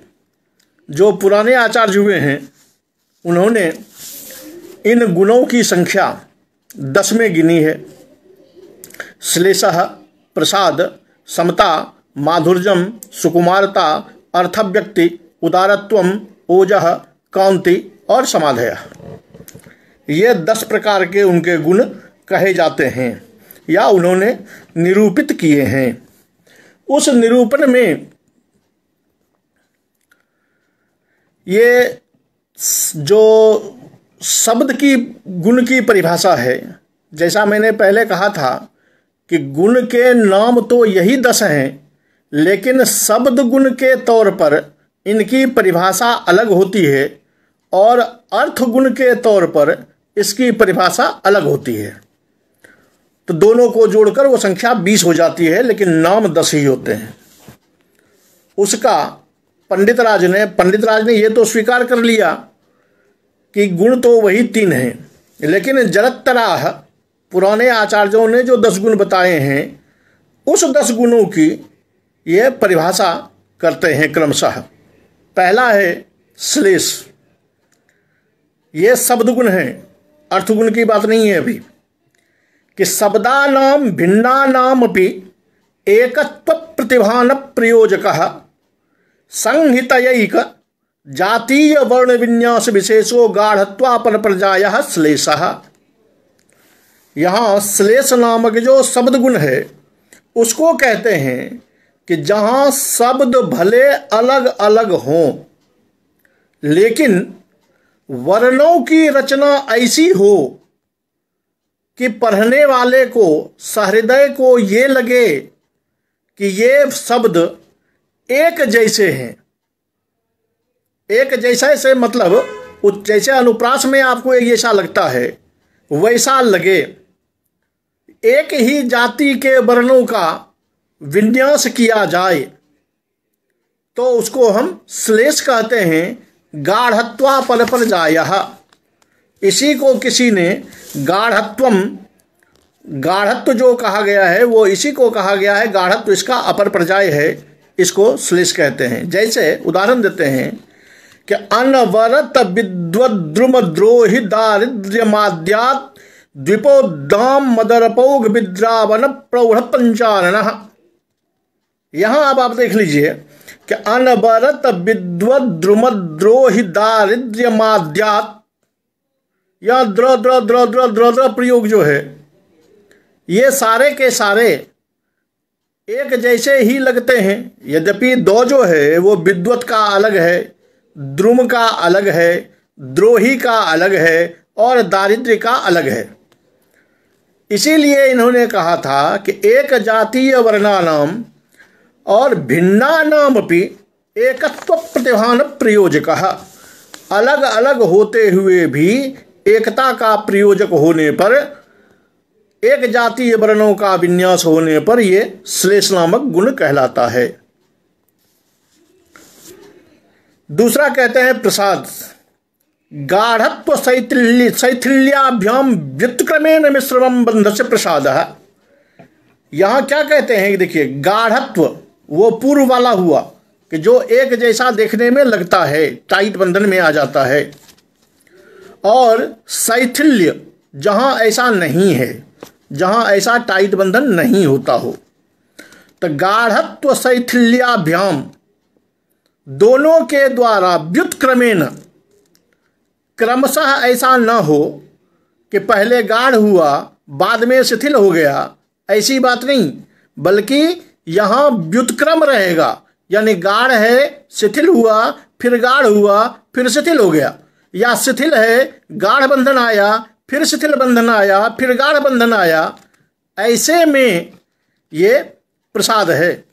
A: जो पुराने आचार्य हुए हैं, उन्होंने इन गुणों की संख्या 10 में गिनी है। श्लेषः, प्रसाद, समता, माधुर्यम, सुकुमारता, अर्थव्यक्ति, उदारत्वम, ओजः, कांति और समाधयः। ये 10 प्रकार के उनके गुण कहे जाते हैं या उन्होंने निरूपित किए हैं। उस निरूपण में ये जो शब्द की गुण की परिभाषा है, जैसा मैंने पहले कहा था कि गुण के नाम तो यही 10 हैं, लेकिन शब्द गुण के तौर पर इनकी परिभाषा अलग होती है और अर्थ गुण के तौर पर इसकी परिभाषा अलग होती है। तो दोनों को जोड़कर वो संख्या 20 हो जाती है, लेकिन नाम 10 ही होते हैं। उसका पंडित राज ने ये तो स्वीकार कर लिया कि गुण तो वही 3 हैं, लेकिन जरत्तराह पुराने आचार्यों ने जो 10 गुण बताए हैं, उस 10 गुणों की ये परिभाषा करते हैं क्रमशः। पहला है श्लेष। ये शब्द गुण है, अर्थ गुण की बात नहीं है अभी। कि शब्दानाम भिन्नानामपि एकत्व प्रतिभान प्रयोजकः संहितयैक जातीय वर्ण विन्यास विशेषो गाढ़त्वापन प्रजायः श्लेषः। यहाँ श्लेष नामक जो शब्द गुण है उसको कहते हैं कि जहाँ शब्द भले अलग अलग हों, लेकिन वर्णों की रचना ऐसी हो कि पढ़ने वाले को, सहृदय को ये लगे कि ये शब्द एक जैसे हैं। एक जैसा से मतलब जैसे अनुप्रास में आपको एक जैसा लगता है, वैसा लगे। एक ही जाति के वर्णों का विन्यास किया जाए तो उसको हम श्लेष कहते हैं। गाढ़त्वा पर जायः, इसी को किसी ने गाढ़त्व जो कहा गया है वो इसी को कहा गया है। गाढ़त्व इसका अपर पर्याय है, इसको श्लेष कहते हैं। जैसे उदाहरण देते हैं कि अनवरत विद्वद्रुम द्रोहि दारिद्र्यमाद्यात् द्विपोद्दाम मदरपौघ विद्रावन प्रौढ़ पंचाननः। यहाँ अब आप देख लीजिए कि अनवरत विद्वद्रुम द्रोहि दारिद्र्यमाद्यात्, या द्र प्रयोग जो है, ये सारे के सारे एक जैसे ही लगते हैं। यद्यपि दो जो है वो विद्वत का अलग है, द्रुम का अलग है, द्रोही का अलग है और दारिद्र्य का अलग है। इसीलिए इन्होंने कहा था कि एक जातीय वर्णानाम और भिन्नानामपि एकत्व प्रतिभान प्रयोजकः। अलग अलग होते हुए भी एकता का प्रयोजक होने पर, एक जातीय वर्णों का विन्यास होने पर ये श्लेष नामक गुण कहलाता है। दूसरा कहते हैं प्रसाद। गाढ़त्व शैथिल्याभ्याम व्युत्क्रमेण मिश्रमं बंधस्य प्रसादः। यहाँ क्या कहते हैं कि देखिए, गाढ़त्व वो पूर्व वाला हुआ कि जो एक जैसा देखने में लगता है, टाइट बंधन में आ जाता है। और शैथिल्य जहाँ ऐसा नहीं है, जहाँ ऐसा टाइट बंधन नहीं होता हो। तो गाढ़त्व शैथिल्याभ्याम दोनों के द्वारा व्युत्क्रमेण, क्रमशः ऐसा न हो कि पहले गाढ़ हुआ बाद में शिथिल हो गया, ऐसी बात नहीं, बल्कि यहाँ व्युत्क्रम रहेगा। यानी गाढ़ है, शिथिल हुआ, फिर गाढ़ हुआ, फिर शिथिल हो गया, या शिथिल है, गाढ़ बंधन आया, फिर शिथिल बंधन आया, फिर गाढ़ बंधन आया। ऐसे में ये प्रसाद है।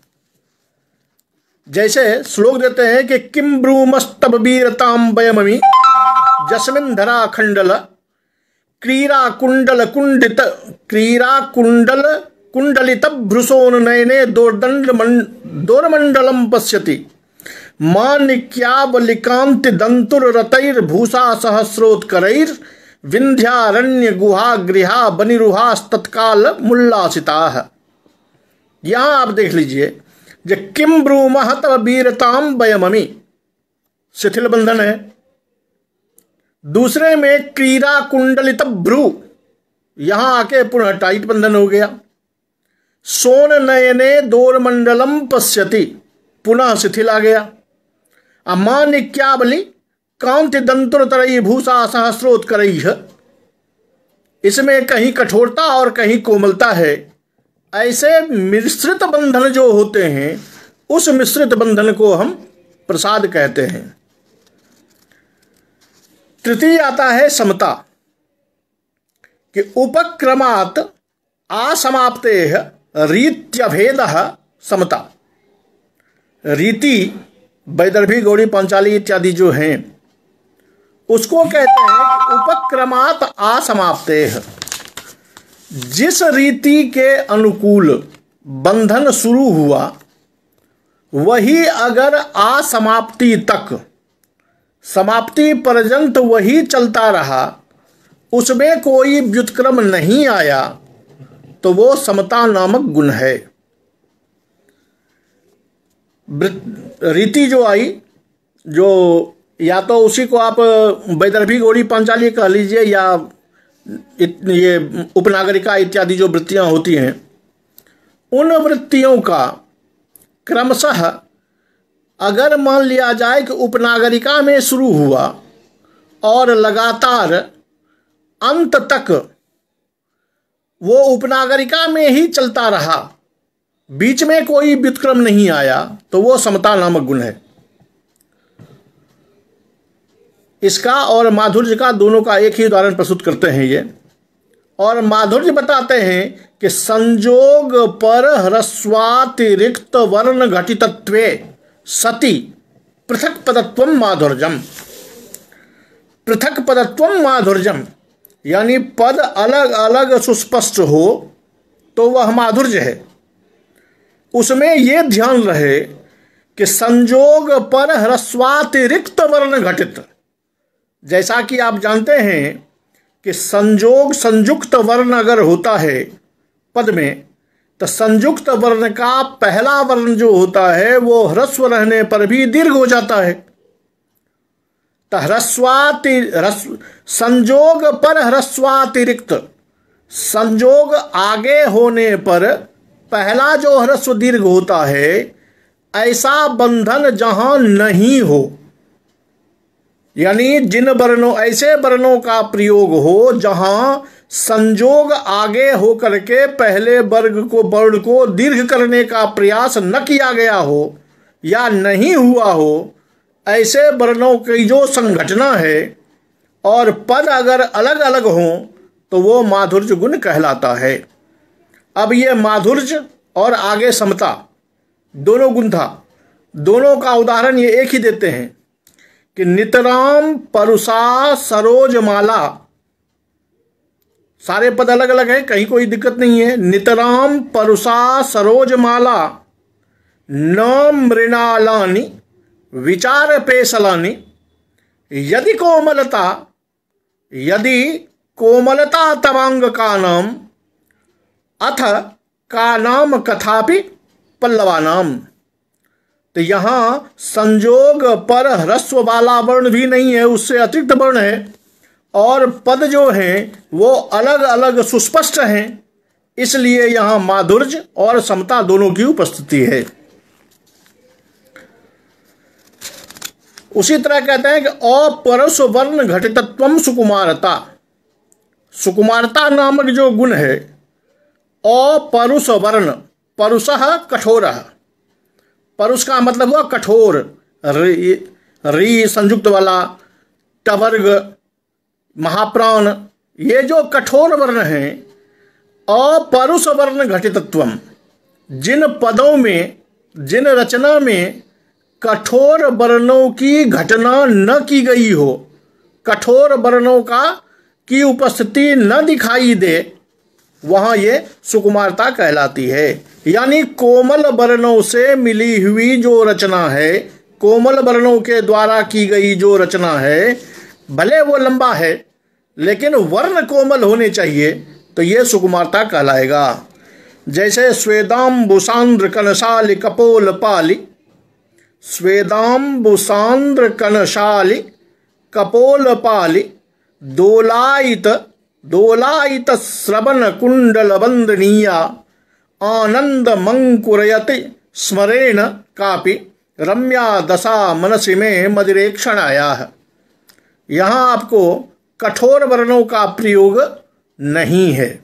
A: जैसे श्लोक देते हैं कि किम ब्रूमस्तब वीरताम वयममि जस्मिन धरा खंडल क्रीरा कुंडल कुंडलित भ्रुसोन नयने दोर्मंडलम पश्यति मानिक्यावलिकांति दंतुररतैर्भूषा सहस्रोत्करैर् विंध्यारण्य गुहा गृहा बनिरुहास्तत्काल मुल्लासिताः। यहाँ आप देख लीजिए, जो किम ब्रूमः तव वीरताम वयममि, शिथिल बंधन है। दूसरे में क्रीड़ा कुंडलित भ्रू, यहाँ आके पुनः टाइट बंधन हो गया। सोन नयने दोर्मंडलम पश्यति, पुनः शिथिल आ गया। अमानिक्यावली कांति दंतुरतरई भूषा सहस्रोत्करैः, इसमें कहीं कठोरता और कहीं कोमलता है। ऐसे मिश्रित बंधन जो होते हैं, उस मिश्रित बंधन को हम प्रसाद कहते हैं। तृतीय आता है समता, कि उपक्रमात् असमाप्तेः रीत्यभेदः समता। रीति वैदर्भी, गौड़ी, पांचाली इत्यादि जो हैं, उसको कहते हैं उपक्रमात् असमाप्तेः। जिस रीति के अनुकूल बंधन शुरू हुआ, वही अगर असमाप्ति तक, समाप्ति पर्यंत वही चलता रहा, उसमें कोई व्युत्क्रम नहीं आया, तो वो समता नामक गुण है। रीति जो आई, जो या तो उसी को आप वैदर्भी, गौड़ी, पांचाली कह लीजिए, या ये उपनागरिका इत्यादि जो वृत्तियां होती हैं, उन वृत्तियों का क्रमशः अगर मान लिया जाए कि उपनागरिका में शुरू हुआ और लगातार अंत तक वो उपनागरिका में ही चलता रहा, बीच में कोई व्युत्क्रम नहीं आया, तो वो समता नामक गुण है। इसका और माधुर्य का, दोनों का एक ही उदाहरण प्रस्तुत करते हैं ये। और माधुर्य बताते हैं कि संजोग पर ह्रस्वातिरिक्त वर्ण घटितत्वे सति पृथक पदत्वम माधुर्यम। पृथक पदत्वम माधुर्यम यानी पद अलग अलग सुस्पष्ट हो तो वह माधुर्य है। उसमें ये ध्यान रहे कि संजोग पर ह्रस्वातिरिक्त वर्ण घटित, जैसा कि आप जानते हैं कि संजोग संयुक्त वर्ण अगर होता है पद में, तो संयुक्त वर्ण का पहला वर्ण जो होता है वो ह्रस्व रहने पर भी दीर्घ हो जाता है। तो संजोग पर ह्रस्वातिरिक्त, संजोग आगे होने पर पहला जो ह्रस्व दीर्घ होता है, ऐसा बंधन जहां नहीं हो, यानी जिन वर्णों, ऐसे वर्णों का प्रयोग हो जहां संजोग आगे हो करके पहले वर्ण को दीर्घ करने का प्रयास न किया गया हो या नहीं हुआ हो, ऐसे वर्णों की जो संघटना है और पद अगर अलग अलग हों तो वो माधुर्य गुण कहलाता है। अब ये माधुर्य और आगे समता दोनों गुण था, दोनों का उदाहरण ये एक ही देते हैं कि नितराम परुषा सरोजमाला, सारे पद अलग अलग हैं, कहीं कोई दिक्कत नहीं है। नितराम परुषा सरोजमाला न मृणालानि विचार पेशलानि, यदि कोमलता तवांग का नाम अथ का नाम कथापि पल्लवा नाम। तो यहां संजोग पर ह्रस्व वाला वर्ण भी नहीं है, उससे अतिरिक्त वर्ण है, और पद जो हैं वो अलग अलग सुस्पष्ट हैं, इसलिए यहां माधुर्य और समता दोनों की उपस्थिति है। उसी तरह कहते हैं कि अपरुष वर्ण घटितत्वम सुकुमारता। सुकुमारता नामक जो गुण है, अपरुष वर्ण, परुषः कठोरः, परुष का मतलब हुआ कठोर, री संयुक्त वाला, टवर्ग, महाप्राण, ये जो कठोर वर्ण हैं, अपरुष वर्ण घटितत्वम, जिन पदों में, जिन रचना में कठोर वर्णों की घटना न की गई हो, कठोर वर्णों की उपस्थिति न दिखाई दे, वहां ये सुकुमारता कहलाती है। यानी कोमल वर्णों से मिली हुई जो रचना है, कोमल वर्णों के द्वारा की गई जो रचना है, भले वो लंबा है लेकिन वर्ण कोमल होने चाहिए, तो ये सुकुमारता कहलाएगा। जैसे स्वेदाम्बुसांद्र कनशाली कपोल पाली, स्वेदाम्बुसांद्र कनशाली कपोल पाली दोलायित श्रवण कुंडल वंदनीया आनंद मंकुरयति स्मरेण कापि रम्या दशा मनसि में मदिरेक्षणायाः। यहाँ आपको कठोर वर्णों का प्रयोग नहीं है,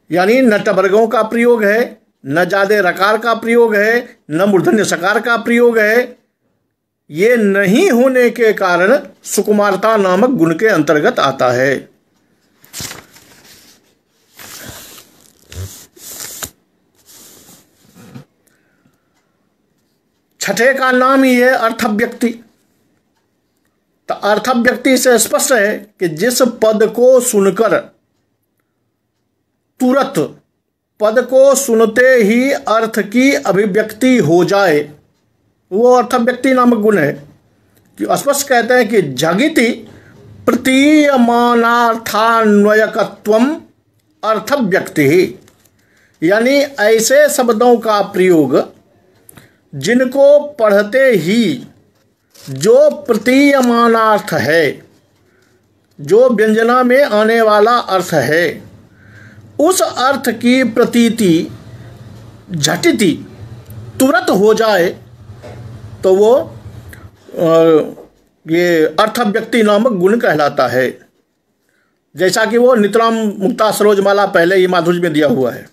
A: यानी न टवर्गों का प्रयोग है, न जादे रकार का प्रयोग है, न मूर्धन्य सकार का प्रयोग है। ये नहीं होने के कारण सुकुमारता नामक गुण के अंतर्गत आता है। छठे का नाम ही है अर्थव्यक्ति। तो अर्थव्यक्ति से स्पष्ट है कि जिस पद को सुनकर तुरंत पद को सुनते ही अर्थ की अभिव्यक्ति हो जाए, वो अर्थव्यक्ति नामक गुण है। कि स्पष्ट कहते हैं कि जगिति प्रतीयमानार्थान्वयकत्वम अर्थव्यक्ति, यानी ऐसे शब्दों का प्रयोग जिनको पढ़ते ही जो प्रतीयमानार्थ है, जो व्यंजना में आने वाला अर्थ है, उस अर्थ की प्रतीति झटिति तुरंत हो जाए, तो वो ये अर्थव्यक्ति नामक गुण कहलाता है। जैसा कि वो नितराम मुक्ता सरोजमाला पहले ही माधुर्य में दिया हुआ है।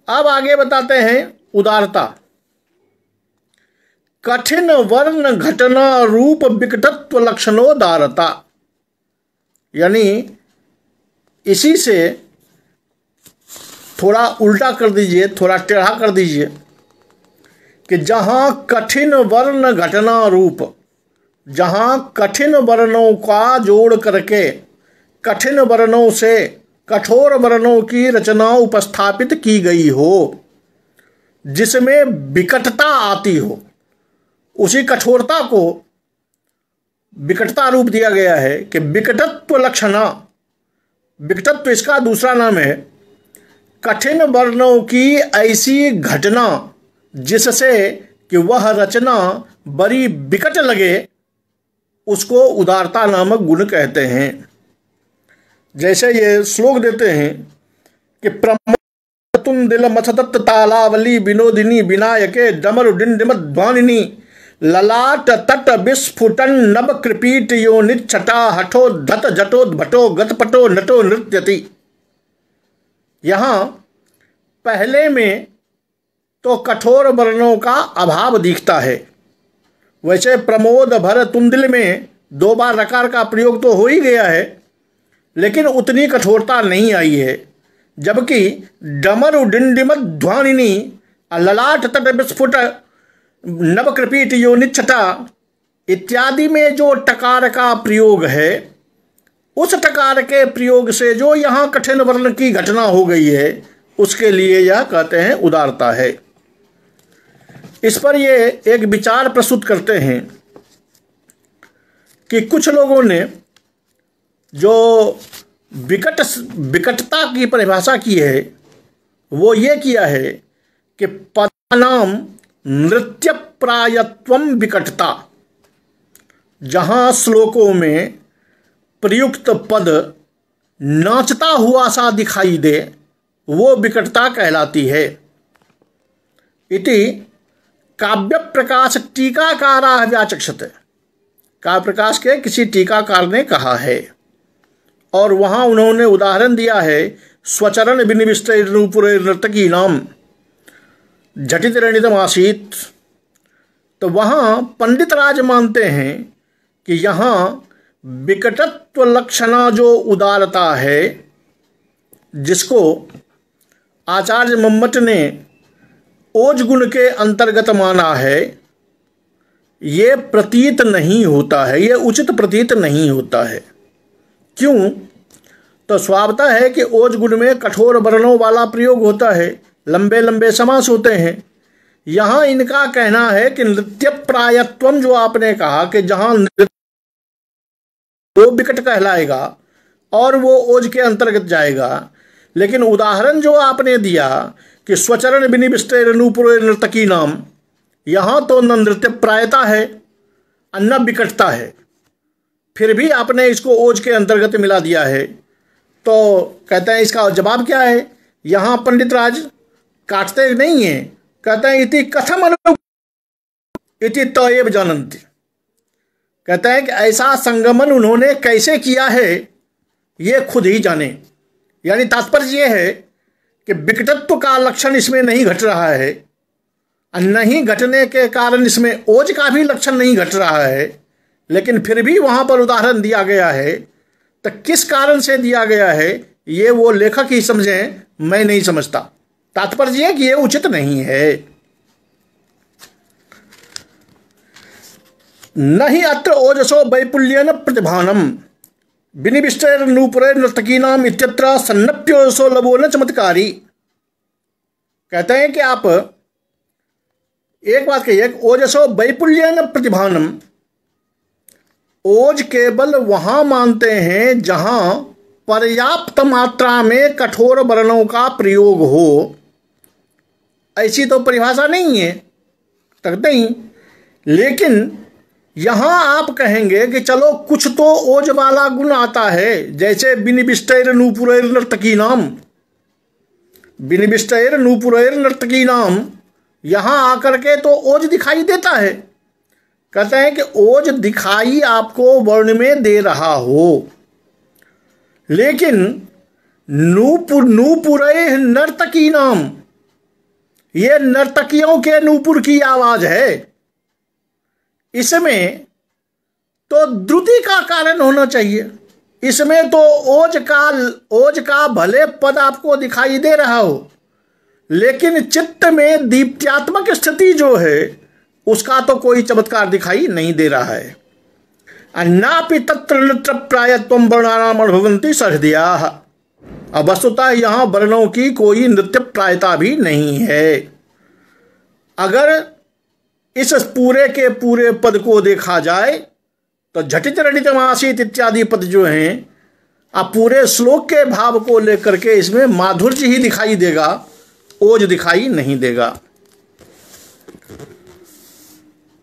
A: अब आगे बताते हैं उदारता। कठिन वर्ण घटना रूप विकटत्व लक्षणोदारता, यानी इसी से थोड़ा उल्टा कर दीजिए, थोड़ा टेढ़ा कर दीजिए कि जहाँ कठिन वर्ण घटना रूप, जहाँ कठिन वर्णों का जोड़ करके कठिन वर्णों से कठोर वर्णों की रचना उपस्थापित की गई हो, जिसमें विकटता आती हो, उसी कठोरता को विकटता रूप दिया गया है कि विकटत्व लक्षणा। विकटत्व इसका दूसरा नाम है। कठिन वर्णों की ऐसी घटना जिससे कि वह रचना बड़ी विकट लगे, उसको उदारता नामक गुण कहते हैं। जैसे ये श्लोक देते हैं कि प्रमोदतुम दिल मथदत्त तालावली विनोदिनी विनायके डमरु डिंडिमध्वानिनी ललाट तट विस्फुटन नभ कृपीट योनित छटा हठो धत जटोद्भटो गतपटो नटो नृत्यति। यहाँ पहले में तो कठोर वर्णों का अभाव दिखता है। वैसे प्रमोद भर तुंदिल में 2 बार रकार का प्रयोग तो हो ही गया है, लेकिन उतनी कठोरता नहीं आई है। जबकि डमरु डिंडिमत ध्वानिनी ललाट तट विस्फुट नवकृपीट योनित छटा इत्यादि में जो टकार का प्रयोग है, उस टकार के प्रयोग से जो यहाँ कठिन वर्ण की घटना हो गई है, उसके लिए यह कहते हैं उदारता है। इस पर ये एक विचार प्रस्तुत करते हैं कि कुछ लोगों ने जो विकटता की परिभाषा की है, वो ये किया है कि पदानाम नृत्य प्रायत्वम विकटता। जहाँ श्लोकों में प्रयुक्त पद नाचता हुआ सा दिखाई दे, वो विकटता कहलाती है। इति काव्य प्रकाश टीकाकारा व्याचक्षते, काव्य प्रकाश के किसी टीकाकार ने कहा है, और वहाँ उन्होंने उदाहरण दिया है स्वचरण विनिविष्टे नूपुरे नर्तकी नाम झटित रणितम आसीत। तो वहाँ पंडित राज मानते हैं कि यहाँ विकटत्व लक्षणा जो उदारता है, जिसको आचार्य मम्मट ने ओज गुण के अंतर्गत माना है, ये प्रतीत नहीं होता है, ये उचित प्रतीत नहीं होता है। क्यों? तो स्वभावतः है कि ओज गुण में कठोर वर्णों वाला प्रयोग होता है, लंबे लंबे समास होते हैं। यहाँ इनका कहना है कि नृत्य प्रायत्वम जो आपने कहा कि जहाँ नृत्य वो विकट कहलाएगा और वो ओज के अंतर्गत जाएगा, लेकिन उदाहरण जो आपने दिया कि स्वचरण विनिविष्टे नूपुरे नर्तकी नाम, यहाँ तो न नृत्य प्रायता है न विकटता है, फिर भी आपने इसको ओज के अंतर्गत मिला दिया है। तो कहते हैं इसका जवाब क्या है यहाँ पंडित राज काटते नहीं हैं, कहते हैं इति कथम अनु इति तएव जानन्ति। कहते हैं कि ऐसा संगमन उन्होंने कैसे किया है ये खुद ही जाने। यानी तात्पर्य ये है कि विकटत्व का लक्षण इसमें नहीं घट रहा है, और नहीं घटने के कारण इसमें ओज का भी लक्षण नहीं घट रहा है, लेकिन फिर भी वहाँ पर उदाहरण दिया गया है। तो किस कारण से दिया गया है ये वो लेखक ही समझें, मैं नहीं समझता। तात्पर्य है कि ये उचित नहीं है। नहीं अत्र ओजसो वैपुल्यन प्रतिभानम विनिविष्टैर नूपुरैर नर्तकीनाम इत्यत्र सन्नप्योजसो लवो न चमत्कारी। कहते हैं कि आप एक बात कहिए, ओजसो वैपुल्यन प्रतिभानम, ओज केवल वहां मानते हैं जहां पर्याप्त मात्रा में कठोर वर्णों का प्रयोग हो। ऐसी तो परिभाषा नहीं है, तक नहीं। लेकिन यहां आप कहेंगे कि चलो कुछ तो ओज वाला गुण आता है, जैसे विनिविष्टैर नूपुरैर नर्तकीनाम, विनिविष्टैर नूपुरैर नर्तकीनाम, यहां आकर के तो ओज दिखाई देता है। कहते हैं कि ओज दिखाई आपको वर्ण में दे रहा हो, लेकिन नूपुरैर नर्तकीनाम, ये नर्तकियों के नूपुर की आवाज है। इसमें तो द्रुति का कारण होना चाहिए। इसमें तो ओज का भले पद आपको दिखाई दे रहा हो, लेकिन चित्त में दीप्त्यात्मक स्थिति जो है उसका तो कोई चमत्कार दिखाई नहीं दे रहा है। अन्नापि तत्र नृत्य प्रायत्वम वर्णानाम अनुभवन्ति सहृदयाः। अब वस्तुतः यहाँ वर्णों की कोई नृत्य प्रायता भी नहीं है। अगर इस पूरे के पूरे पद को देखा जाए तो झटित रटितमासीत इत्यादि पद जो हैं, अब पूरे श्लोक के भाव को लेकर के इसमें माधुर्य ही दिखाई देगा, ओज दिखाई नहीं देगा।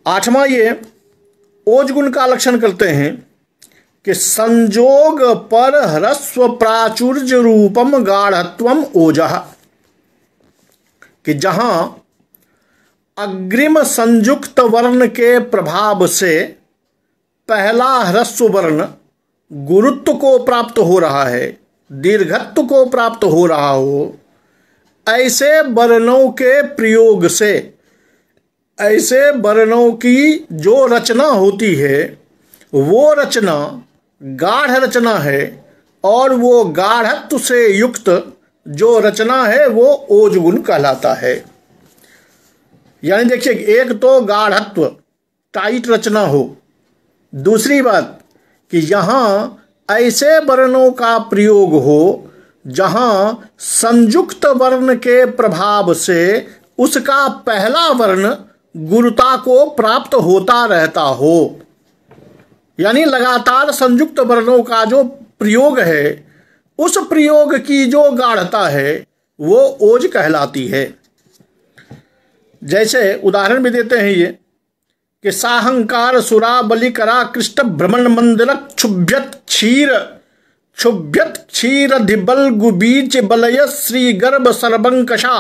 A: आठवां ये ओज गुण का लक्षण करते हैं कि संजोग पर ह्रस्व प्राचुर्य रूपम गाढ़त्वम ओजः, कि जहां अग्रिम संयुक्त वर्ण के प्रभाव से पहला ह्रस्व वर्ण गुरुत्व को प्राप्त हो रहा है, दीर्घत्व को प्राप्त हो रहा हो, ऐसे वर्णों के प्रयोग से, ऐसे वर्णों की जो रचना होती है वो रचना गाढ़ रचना है, और वो गाढ़त्व से युक्त जो रचना है वो ओज गुण कहलाता है। यानी देखिए, एक तो गाढ़त्व टाइट रचना हो, दूसरी बात कि यहाँ ऐसे वर्णों का प्रयोग हो जहाँ संयुक्त वर्ण के प्रभाव से उसका पहला वर्ण गुरुता को प्राप्त होता रहता हो। यानी लगातार संयुक्त वर्णों का जो प्रयोग है, उस प्रयोग की जो गाढ़ता है वो ओज कहलाती है। जैसे उदाहरण भी देते हैं ये कि साहंकार सुरा बलि करा कृष्ण भ्रमण मंदिर क्षुभ्यत क्षीर धिबल गुबीच बलय श्री गर्भ सर्वंकषा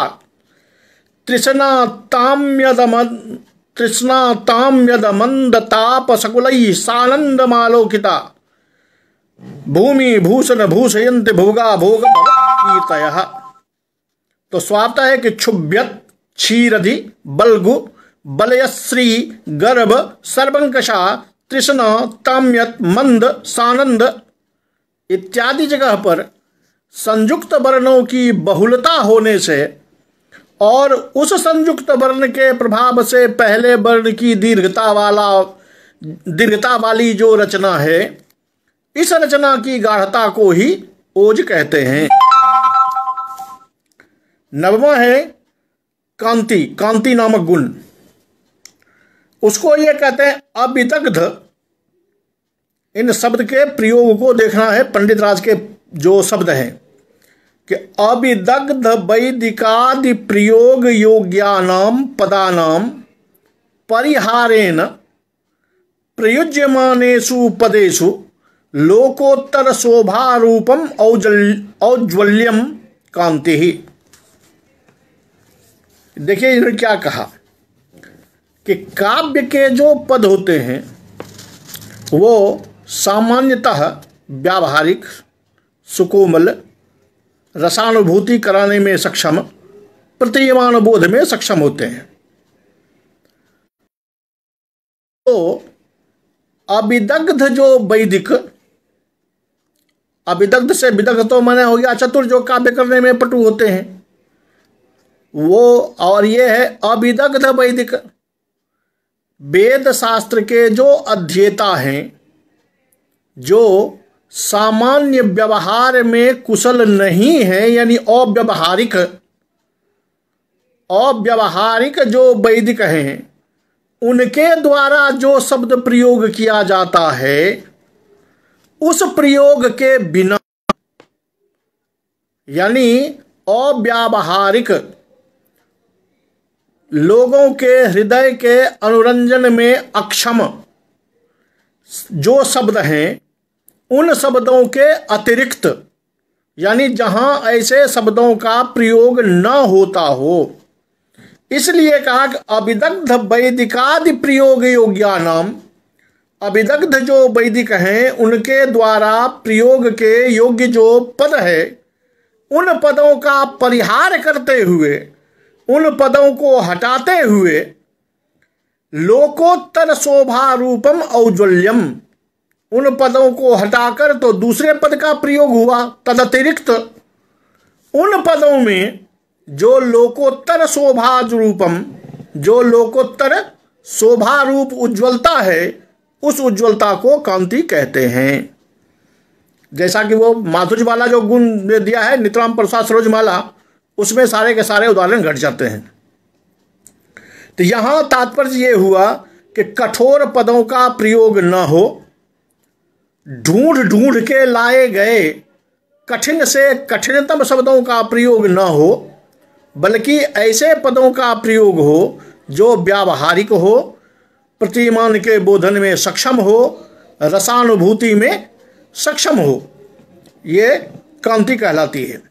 A: तृष्णा ताम्यद मंद ताप सकुलई सानंद मालोकिता भूमि भूषण भूषयंत भोगा भोग कीर्तयः। तो स्वाप्त है कि क्षुभ्यत क्षीरधि बलगु बलयश्री गर्भ सर्वंकषा तृष्णा ताम्यत मंद सानंद इत्यादि जगह पर संयुक्त वर्णों की बहुलता होने से और उस संयुक्त वर्ण के प्रभाव से पहले वर्ण की दीर्घता वाली जो रचना है, इस रचना की गाढ़ता को ही ओज कहते हैं। नववां है कांति, कांति नामक गुण। उसको ये कहते हैं अविदग्ध। इन शब्द के प्रयोग को देखना है, पंडित राज के जो शब्द हैं कि अविदग्ध वैदिकादि प्रयोग योग्यानाम पदानाम परिहारेण प्रयुज्यमानेषु पदेषु लोकोत्तर शोभारूपम औज्ज्वल्यम कांति ही। देखिए इन्होंने क्या कहा कि काव्य के जो पद होते हैं वो सामान्यतः व्यावहारिक, सुकोमल, रसानुभूति कराने में सक्षम, प्रतीयमान बोध में सक्षम होते हैं। तो अविदग्ध जो वैदिक, अविदग्ध से विदग्ध तो माने हो गया चतुर, जो काव्य करने में पटु होते हैं वो, और ये है अविदग्ध वैदिक, वेद शास्त्र के जो अध्येता हैं, जो सामान्य व्यवहार में कुशल नहीं है, यानी अव्यवहारिक जो वैदिक हैं, उनके द्वारा जो शब्द प्रयोग किया जाता है उस प्रयोग के बिना, यानी अव्यावहारिक, लोगों के हृदय के अनुरंजन में अक्षम जो शब्द हैं, उन शब्दों के अतिरिक्त, यानी जहां ऐसे शब्दों का प्रयोग न होता हो, इसलिए कहा कि अविदग्ध वैदिकादि प्रयोग योग्यानाम, अविदग्ध जो वैदिक हैं उनके द्वारा प्रयोग के योग्य जो पद है, उन पदों का परिहार करते हुए, उन पदों को हटाते हुए, लोकोत्तर शोभा रूपम औज्ज्वल्यम, उन पदों को हटाकर तो दूसरे पद का प्रयोग हुआ। तदतिरिक्त उन पदों में जो लोकोत्तर शोभा रूपम, जो लोकोत्तर शोभा रूप उज्ज्वलता है, उस उज्ज्वलता को कांति कहते हैं। जैसा कि वो माधुर्यमाला जो गुण दिया है, नितराम प्रसाद सरोजमाला, उसमें सारे के सारे उदाहरण घट जाते हैं। तो यहां तात्पर्य ये हुआ कि कठोर पदों का प्रयोग न हो, ढूंढ ढूंढ के लाए गए कठिन से कठिनतम शब्दों का प्रयोग न हो, बल्कि ऐसे पदों का प्रयोग हो जो व्यावहारिक हो, प्रतिमान के बोधन में सक्षम हो, रसानुभूति में सक्षम हो, ये कांति कहलाती है।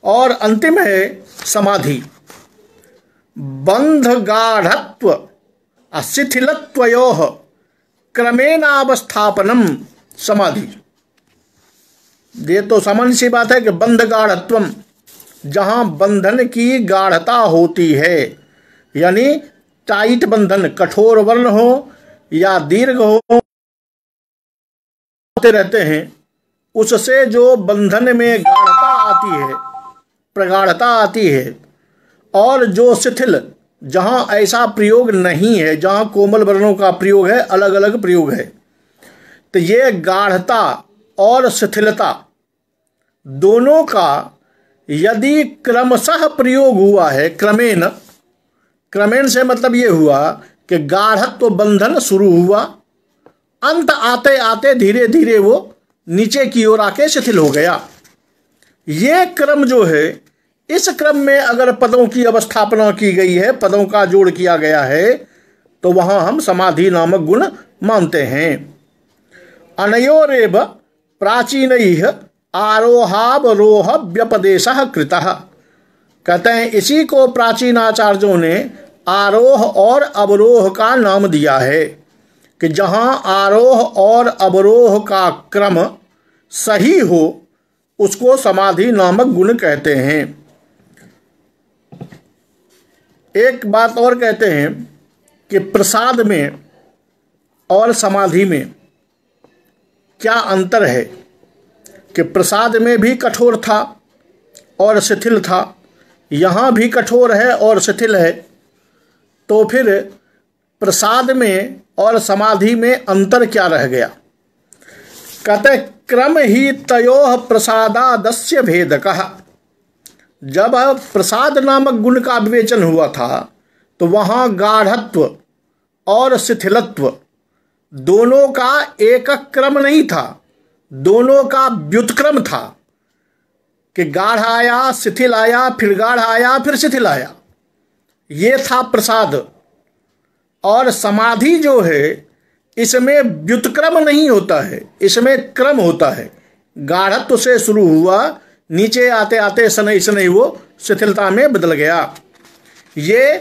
A: और अंतिम है समाधि। बंध गाढ़त्व शिथिलत्वयोः क्रमेणावस्थापनम समाधि। ये तो सामान्य सी बात है कि बंध गाढ़त्वम, जहां बंधन की गाढ़ता होती है, यानी टाइट बंधन, कठोर वर्ण हो या दीर्घ हो, रहते हैं, उससे जो बंधन में गाढ़ता आती है, प्रगाढ़ता आती है, और जो शिथिल, जहां ऐसा प्रयोग नहीं है, जहां कोमल वर्णों का प्रयोग है, अलग अलग प्रयोग है, तो ये गाढ़ता और शिथिलता दोनों का यदि क्रमशः प्रयोग हुआ है, क्रमेण से मतलब ये हुआ कि गाढ़त्व बंधन शुरू हुआ, अंत आते आते धीरे धीरे वो नीचे की ओर आके शिथिल हो गया। ये क्रम जो है, इस क्रम में अगर पदों की अवस्थापना की गई है, पदों का जोड़ किया गया है, तो वहां हम समाधि नामक गुण मानते हैं। अनयोरेव प्राचीनैः आरोहावरोह व्यपदेशः कृतः, कहते हैं इसी को प्राचीन आचार्यों ने आरोह और अवरोह का नाम दिया है, कि जहां आरोह और अवरोह का क्रम सही हो उसको समाधि नामक गुण कहते हैं। एक बात और कहते हैं कि प्रसाद में और समाधि में क्या अंतर है, कि प्रसाद में भी कठोर था और शिथिल था, यहाँ भी कठोर है और शिथिल है, तो फिर प्रसाद में और समाधि में अंतर क्या रह गया। कहते क्रम ही तयोः प्रसादादस्य भेदकः। जब प्रसाद नामक गुण का विवेचन हुआ था तो वहाँ गाढ़त्व और शिथिलत्व दोनों का एक क्रम नहीं था, दोनों का व्युत्क्रम था, कि गाढ़ आया, शिथिल आया, फिर गाढ़ आया, फिर शिथिल आया, ये था प्रसाद। और समाधि जो है इसमें व्युत्क्रम नहीं होता है, इसमें क्रम होता है। गाढ़त्व से शुरू हुआ, नीचे आते आते शनै शनै वो शिथिलता में बदल गया। ये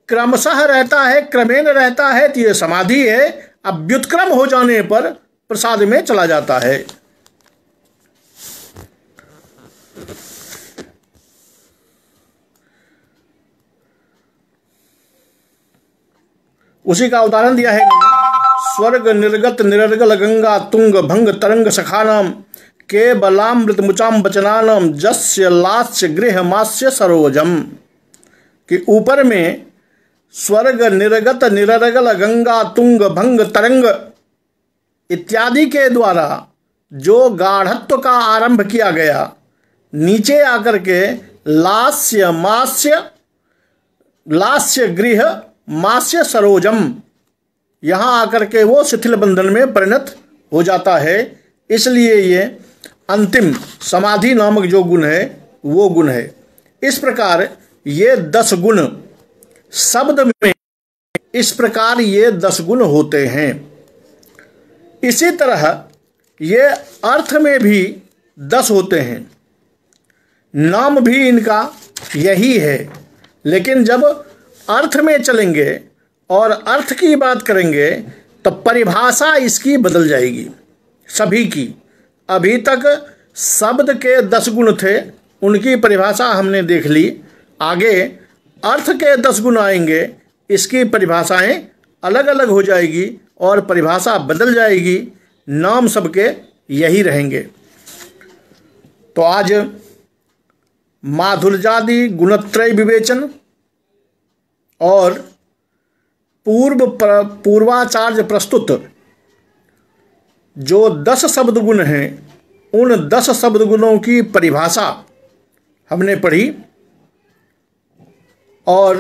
A: क्रमशः रहता है, क्रमेण रहता है, तो ये समाधि है। अब व्युत्क्रम हो जाने पर प्रसाद में चला जाता है। उसी का उदाहरण दिया है स्वर्ग निर्गत निरर्गल गंगा तुंग भंग तरंग सखानाम केवलामृत मुचाम बचनानम जस्य लास्य गृह मास्य सरोजम। कि ऊपर में स्वर्ग निर्गत निरर्गल गंगा तुंग भंग तरंग इत्यादि के द्वारा जो गाढ़त्व का आरंभ किया गया, नीचे आकर के लास्य मास्य लास्य गृह मास्य सरोजम, यहाँ आकर के वो शिथिल बंधन में परिणत हो जाता है। इसलिए ये अंतिम समाधि नामक जो गुण है वो गुण है। इस प्रकार ये 10 गुण शब्द में, इस प्रकार ये 10 गुण होते हैं। इसी तरह ये अर्थ में भी 10 होते हैं। नाम भी इनका यही है, लेकिन जब अर्थ में चलेंगे और अर्थ की बात करेंगे तो परिभाषा इसकी बदल जाएगी सभी की। अभी तक शब्द के 10 गुण थे, उनकी परिभाषा हमने देख ली। आगे अर्थ के 10 गुण आएंगे, इसकी परिभाषाएं अलग अलग हो जाएगी और परिभाषा बदल जाएगी। नाम सबके यही रहेंगे। तो आज माधुर्यादि गुणत्रय विवेचन और पूर्वाचार्य प्रस्तुत जो 10 शब्द गुण हैं, उन 10 शब्द गुणों की परिभाषा हमने पढ़ी। और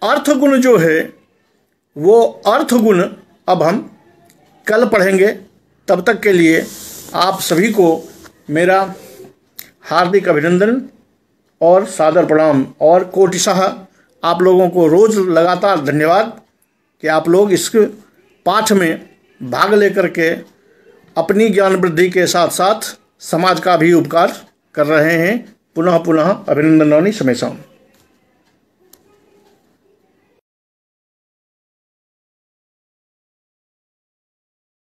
A: अर्थ गुण जो है वो अर्थ गुण अब हम कल पढ़ेंगे। तब तक के लिए आप सभी को मेरा हार्दिक अभिनंदन और सादर प्रणाम और कोटिशः आप लोगों को रोज़ लगातार धन्यवाद कि आप लोग इस पाठ में भाग लेकर के अपनी ज्ञान वृद्धि के साथ साथ समाज का भी उपकार कर रहे हैं। पुनः पुनः अभिनंदनानि शमेषाम।